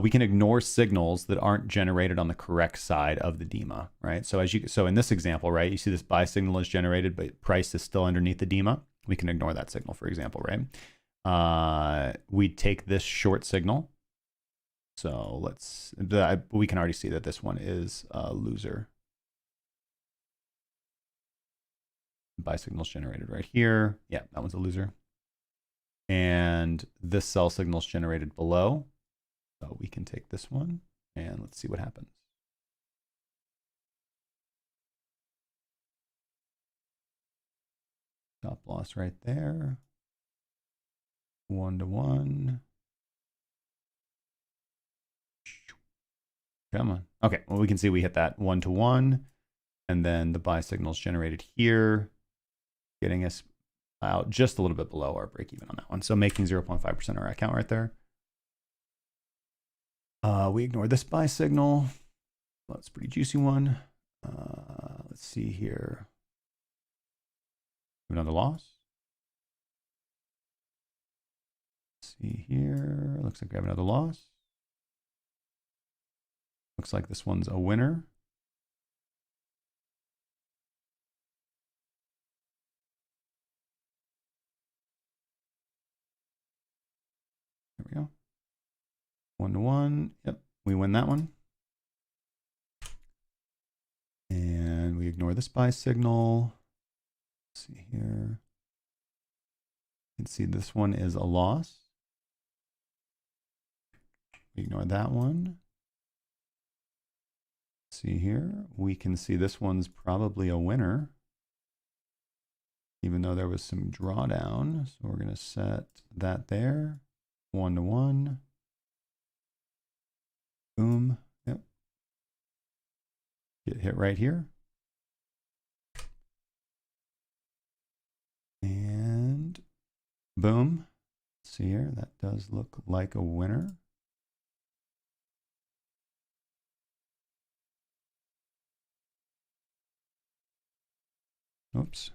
A: We can ignore signals that aren't generated on the correct side of the DEMA, right? So so in this example, right, you see this buy signal is generated, but price is still underneath the DEMA. We can ignore that signal, for example, right? We take this short signal. So we can already see that this one is a loser. Buy signals generated right here. Yeah, that one's a loser. And this sell signal's generated below. So we can take this one and let's see what happens. Stop loss right there. 1-to-1. Come on. Okay, well, we can see we hit that 1-to-1. And then the buy signal's generated here, getting us out just a little bit below our break even on that one. So making 0.5% our account right there. We ignore this buy signal. Well, that's a pretty juicy one. Let's see here. Another loss. Let's see here. Looks like we have another loss. Looks like this one's a winner. There we go. 1-to-1. Yep, we win that one. And we ignore this buy signal. Let's see here. You can see this one is a loss. We ignore that one. See here, we can see this one's probably a winner, even though there was some drawdown. So we're going to set that there. 1-to-1. Boom. Yep. Get hit right here. And boom. See here, that does look like a winner. Oops.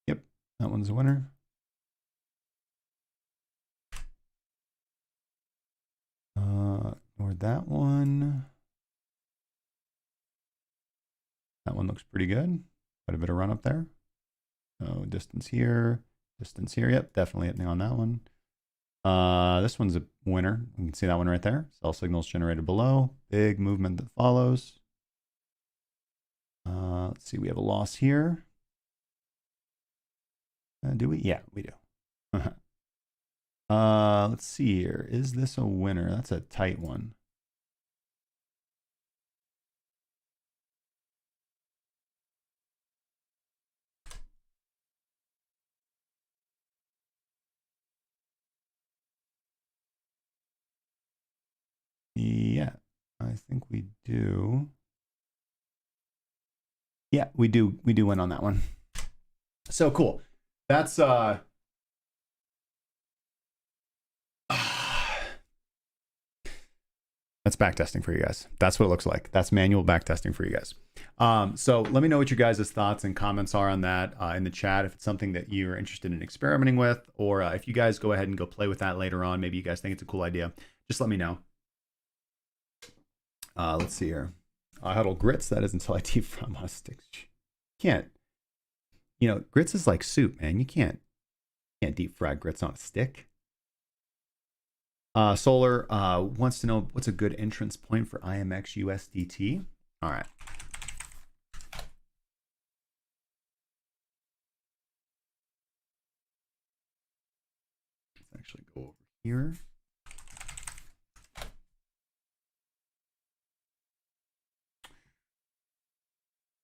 A: Yep, that one's a winner. Ignore that one. That one looks pretty good. Quite a bit of run up there. So distance here, distance here. Yep, definitely hitting on that one. This one's a winner. You can see that one right there. Sell signals generated below. Big movement that follows. Let's see, we have a loss here. Do we? Yeah, we do. Let's see here. Is this a winner? That's a tight one. Yeah, I think we do. Yeah, we do win on that one. So cool. That's that's backtesting for you guys. That's what it looks like. That's manual backtesting for you guys. So let me know what your guys' thoughts and comments are on that in the chat. If it's something that you're interested in experimenting with, or if you guys go ahead and go play with that later on, maybe you guys think it's a cool idea, just let me know. Let's see here. I huddle grits. That is until I deep from on a stick. Can't. You know, grits is like soup, man. You can't deep fry grits on a stick. Solar wants to know what's a good entrance point for IMX USDT. All right. Let's actually go over here.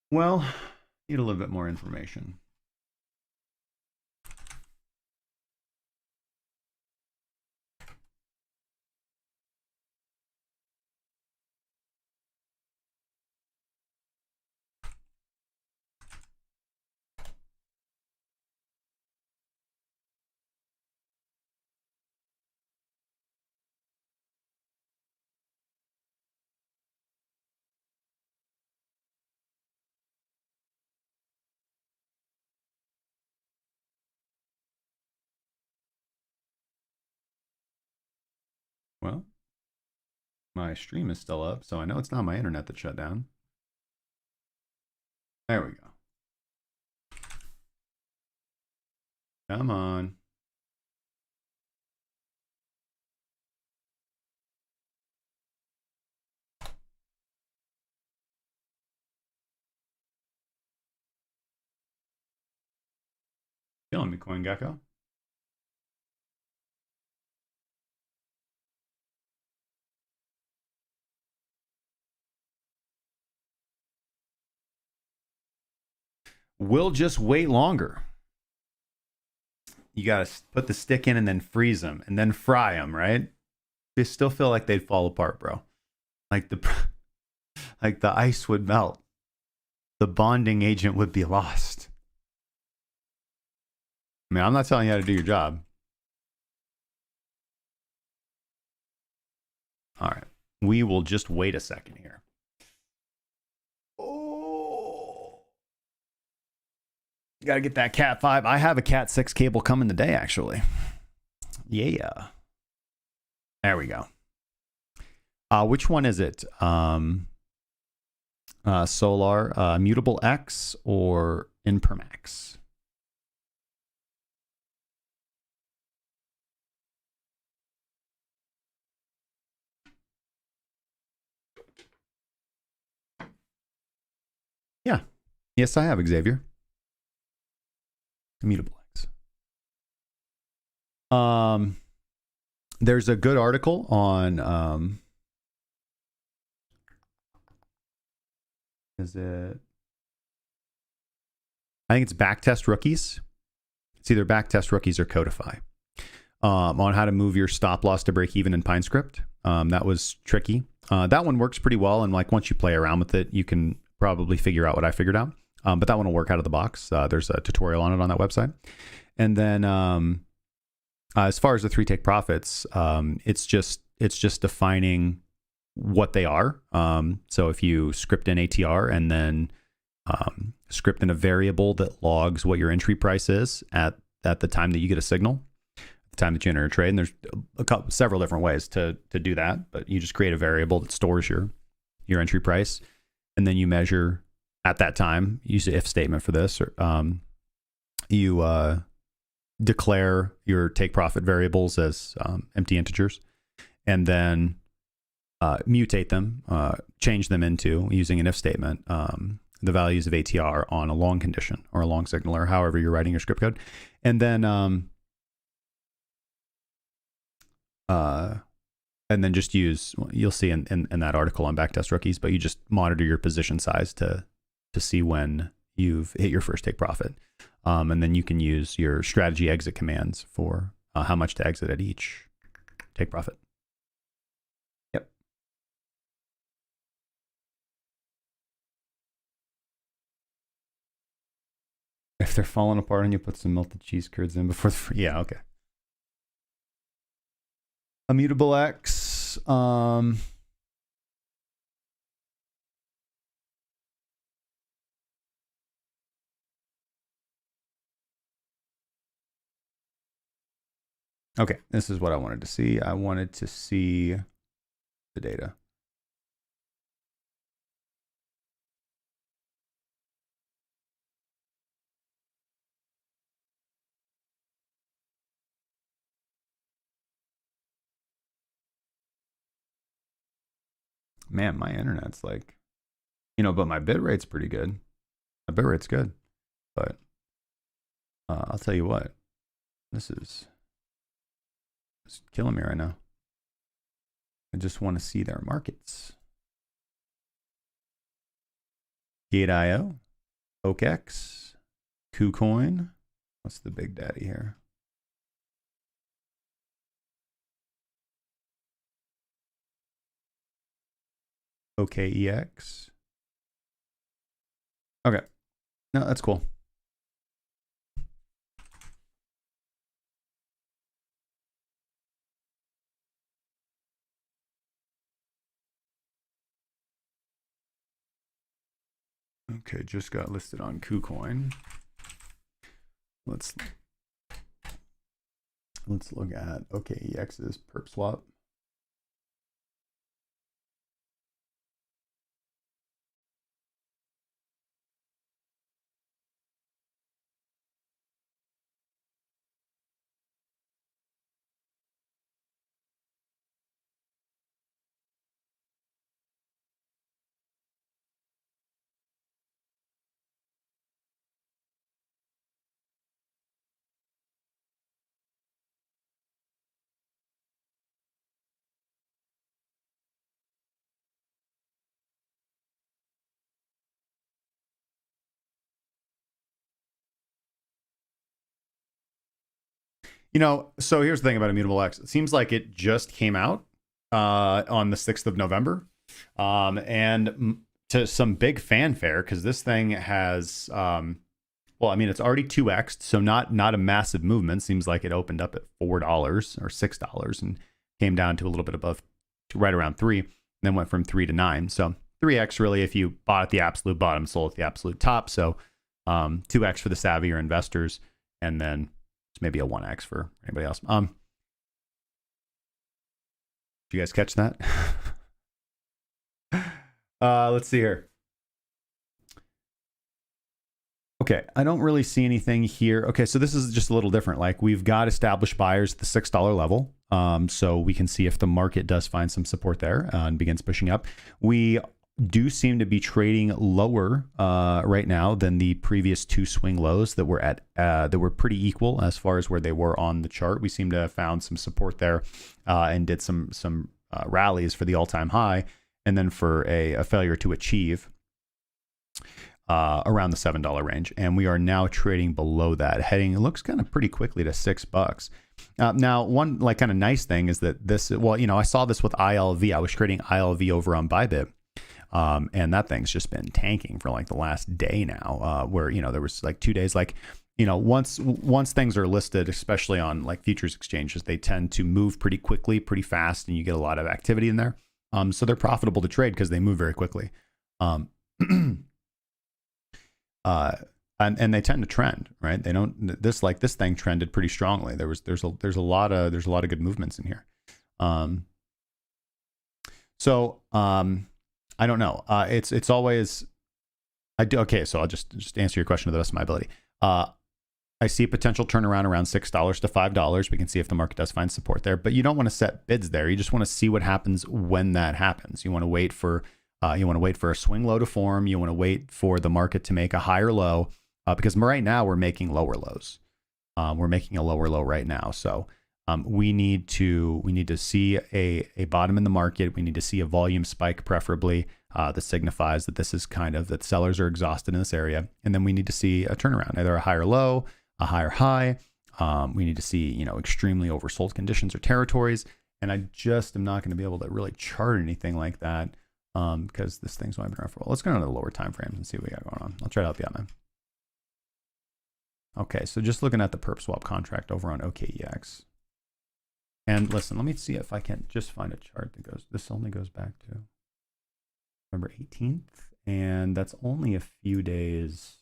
A: Well, need a little bit more information. Well, my stream is still up, so I know it's not my internet that shut down. There we go. Come on. Killing me, CoinGecko. We'll just wait longer. You got to put the stick in and then freeze them and then fry them, right? They still feel like they'd fall apart, bro. Like the ice would melt. The bonding agent would be lost. I mean, I'm not telling you how to do your job. All right. We will just wait a second here. Oh. Got to get that Cat 5. I have a Cat 6 cable coming today, actually. Yeah. There we go. Which one is it? Solar, Immutable X, or Impermax? Yeah. Yes, I have, Xavier. Immutable X. There's a good article on is it? I think it's Backtest Rookies. It's either Backtest Rookies or Codify. On how to move your stop loss to break even in PineScript. That was tricky. That one works pretty well, and like once you play around with it, you can probably figure out what I figured out. But that one will work out of the box. There's a tutorial on it on that website. And then as far as the 3 take profits, it's just defining what they are. So if you script in ATR and then script in a variable that logs what your entry price is at the time that you get a signal, the time that you enter a trade, and there's several different ways to do that, but you just create a variable that stores your entry price, and then you measure at that time. Use the if statement for this, or you declare your take profit variables as empty integers, and then mutate them, change them into, using an if statement, the values of ATR on a long condition or a long signal, or however you're writing your script code. And then just use, you'll see in that article on Backtest Rookies, but you just monitor your position size to see when you've hit your first take profit. And then you can use your strategy exit commands for how much to exit at each take profit. Yep. If they're falling apart and you put some melted cheese curds in before the yeah, okay. Immutable X. Okay, this is what I wanted to see. I wanted to see the data. Man, my internet's like, but my bit rate's pretty good. My bit rate's good, but I'll tell you what, this is killing me right now. I just want to see their markets. Gate.io, OKEx, KuCoin. What's the big daddy here? OKEX. Okay. No, that's cool. Okay, just got listed on KuCoin. Let's look at OKEX's perp swap. You know, so here's the thing about Immutable X. It seems like it just came out on the 6th of November. And to some big fanfare, because this thing has, well, I mean, it's already 2x'd, so not a massive movement. Seems like it opened up at $4 or $6 and came down to a little bit above, right around 3, and then went from 3 to 9. So 3x really if you bought at the absolute bottom, sold at the absolute top. So 2x for the savvier investors, and then it's maybe a 1x for anybody else. Did you guys catch that? Let's see here. Okay, I don't really see anything here. Okay, so this is just a little different. Like we've got established buyers at the $6 level. So we can see if the market does find some support there and begins pushing up. We do seem to be trading lower right now than the previous 2 swing lows that were at that were pretty equal as far as where they were on the chart. We seem to have found some support there and did some rallies for the all-time high, and then for a failure to achieve around the $7 range. And we are now trading below that, heading, it looks kind of pretty quickly to $6. Now, one like kind of nice thing is that this, well, you know, I saw this with ILV. I was trading ILV over on Bybit. And that thing's just been tanking for like the last day now, where, you know, there was like 2 days, like, you know, once things are listed, especially on like futures exchanges, they tend to move pretty quickly, pretty fast, and you get a lot of activity in there. So they're profitable to trade because they move very quickly. And they tend to trend, right? They don't, this thing trended pretty strongly. There's a lot of good movements in here. I don't know. It's always, okay. So I'll just answer your question to the best of my ability. I see a potential turnaround around $6 to $5. We can see if the market does find support there, but you don't want to set bids there. You just want to see what happens when that happens. You want to wait for a swing low to form. You want to wait for the market to make a higher low, because right now we're making lower lows. We're making a lower low right now. So we need to see a bottom in the market. We need to see a volume spike, preferably that signifies that this is kind of that sellers are exhausted in this area, and then we need to see a turnaround, either a higher low, a higher high. We need to see, you know, extremely oversold conditions or territories, and I just am not going to be able to really chart anything like that because this thing's only been around for a while. Let's go down to the lower time frames and see what we got going on. I'll try to help you out, man. Okay, so just looking at the perp swap contract over on OKEX. And listen, let me see if I can just find a chart that goes, this only goes back to November 18th, and that's only a few days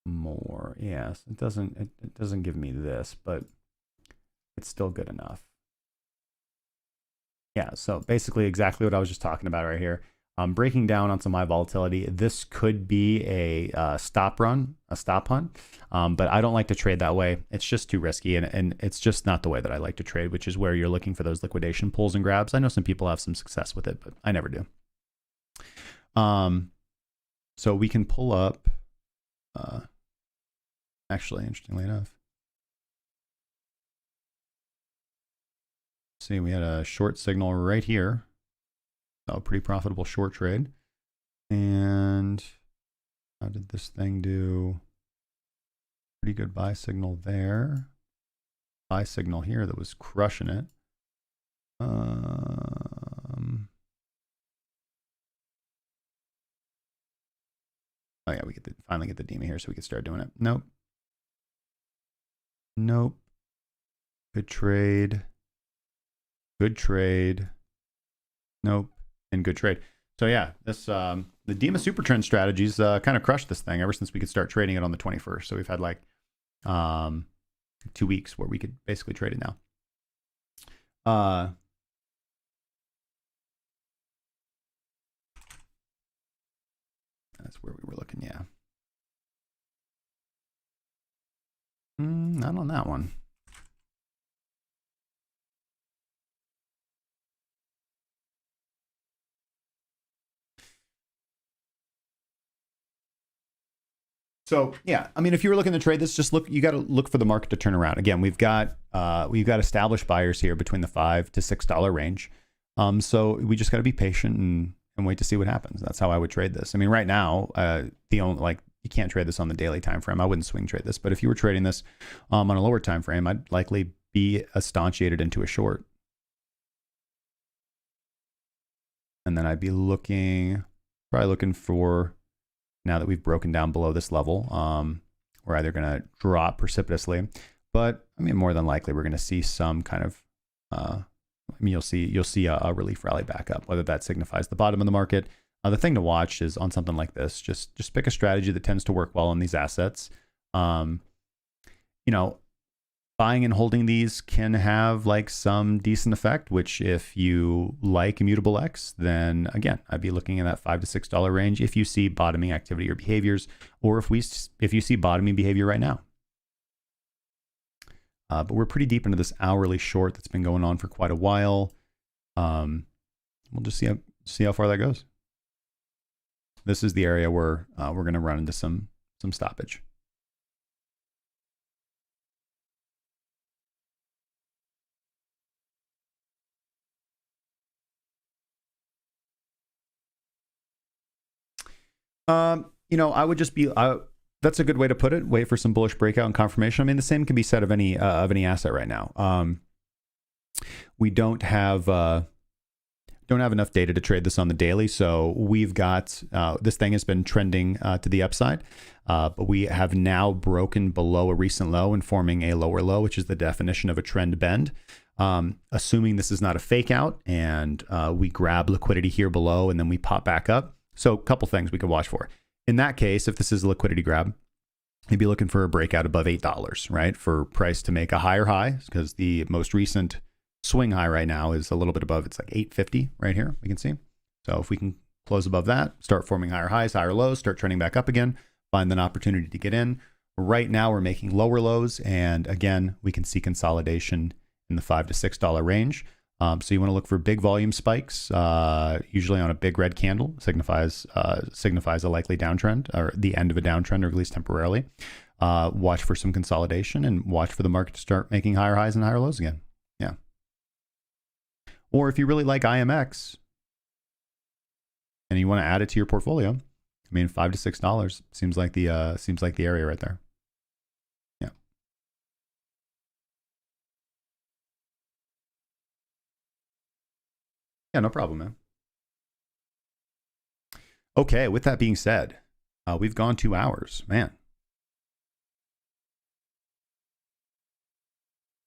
A: more. Yes, it doesn't give me this, but it's still good enough. Yeah, so basically exactly what I was just talking about right here. Breaking down on some high volatility. This could be a stop hunt, but I don't like to trade that way. It's just too risky, and it's just not the way that I like to trade, which is where you're looking for those liquidation pulls and grabs. I know some people have some success with it, but I never do. So we can pull up, actually, interestingly enough, see, we had a short signal right here. So pretty profitable short trade. And how did this thing do? Pretty good buy signal there. Buy signal here that was crushing it. Oh yeah, we finally get the DEMA here so we can start doing it. Nope. Nope. Good trade. Good trade. Nope. And good trade. So yeah, this the DEMA Supertrend strategies kind of crushed this thing ever since we could start trading it on the 21st. So we've had like 2 weeks where we could basically trade it now. That's where we were looking, yeah. Not on that one. So yeah, I mean, if you were looking to trade this, just look. You got to look for the market to turn around. Again, we've got established buyers here between the $5 to $6 range. So we just got to be patient and wait to see what happens. That's how I would trade this. I mean, right now, you can't trade this on the daily time frame. I wouldn't swing trade this, but if you were trading this on a lower time frame, I'd likely be instantiated into a short. And then I'd be probably looking for, now that we've broken down below this level, we're either going to drop precipitously, but I mean, more than likely, we're going to see some kind of, I mean, you'll see a relief rally back up, whether that signifies the bottom of the market. The thing to watch is on something like this, just pick a strategy that tends to work well on these assets. You know, buying and holding these can have like some decent effect, which if you like Immutable X, then again, I'd be looking in that $5 to $6 range if you see bottoming activity or behaviors, or if you see bottoming behavior right now. But we're pretty deep into this hourly short that's been going on for quite a while. We'll just see how far that goes. This is the area where we're going to run into some stoppage. You know, I would just be, that's a good way to put it. Wait for some bullish breakout and confirmation. I mean, the same can be said of any asset right now. We don't have enough data to trade this on the daily. So we've got, this thing has been trending to the upside, but we have now broken below a recent low and forming a lower low, which is the definition of a trend bend. Assuming this is not a fake out and we grab liquidity here below and then we pop back up. So a couple things we could watch for. In that case, if this is a liquidity grab, you'd be looking for a breakout above $8, right? For price to make a higher high, because the most recent swing high right now is a little bit above, it's like 850 right here, we can see. So if we can close above that, start forming higher highs, higher lows, start trending back up again, find an opportunity to get in. Right now we're making lower lows, and again, we can see consolidation in the $5 to $6 range. So you want to look for big volume spikes, usually on a big red candle, signifies a likely downtrend or the end of a downtrend, or at least temporarily. Watch for some consolidation and watch for the market to start making higher highs and higher lows again. Yeah. Or if you really like IMX and you want to add it to your portfolio, I mean, $5 to $6 seems like the area right there. Yeah. Yeah, no problem, man. Okay, with that being said, we've gone 2 hours, man.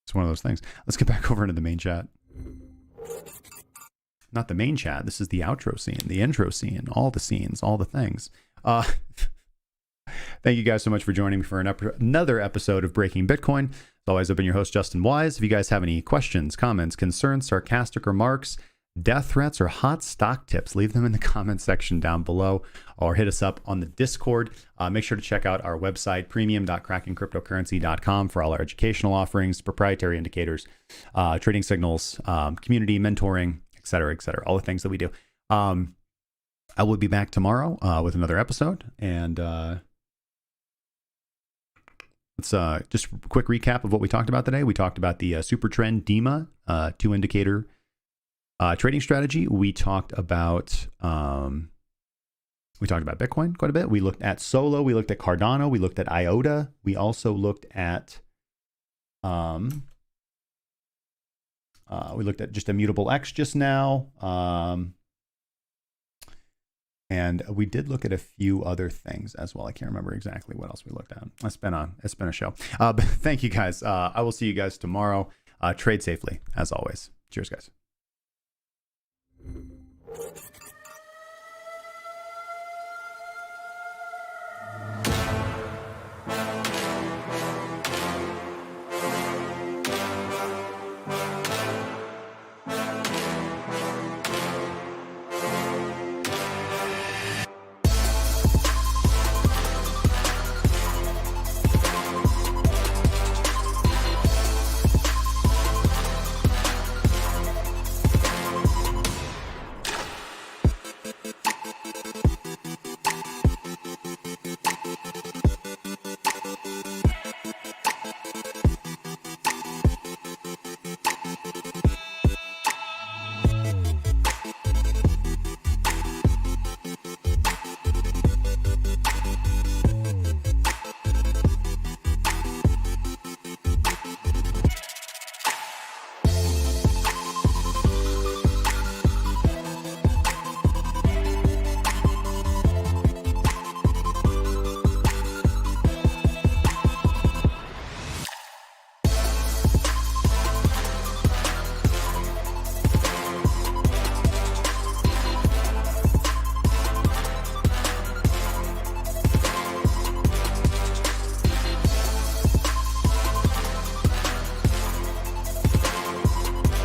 A: It's one of those things. Let's get back over into the main chat. Not the main chat. This is the outro scene, the intro scene, all the scenes, all the things. Thank you guys so much for joining me for another episode of Breaking Bitcoin. As always, I've been your host, Justin Wise. If you guys have any questions, comments, concerns, sarcastic remarks, death threats, or hot stock tips, leave them in the comment section down below or hit us up on the Discord. Make sure to check out our website, premium.crackingcryptocurrency.com, for all our educational offerings, proprietary indicators, trading signals, community mentoring, et cetera, all the things that we do. I will be back tomorrow with another episode. And let's just a quick recap of what we talked about today. We talked about the Supertrend DEMA 2-indicator trading strategy. We talked about Bitcoin quite a bit. We looked at Solo. We looked at Cardano. We looked at IOTA. We also looked at just Immutable X just now. And we did look at a few other things as well. I can't remember exactly what else we looked at. It's been a show. But thank you guys. I will see you guys tomorrow. Trade safely as always. Cheers, guys.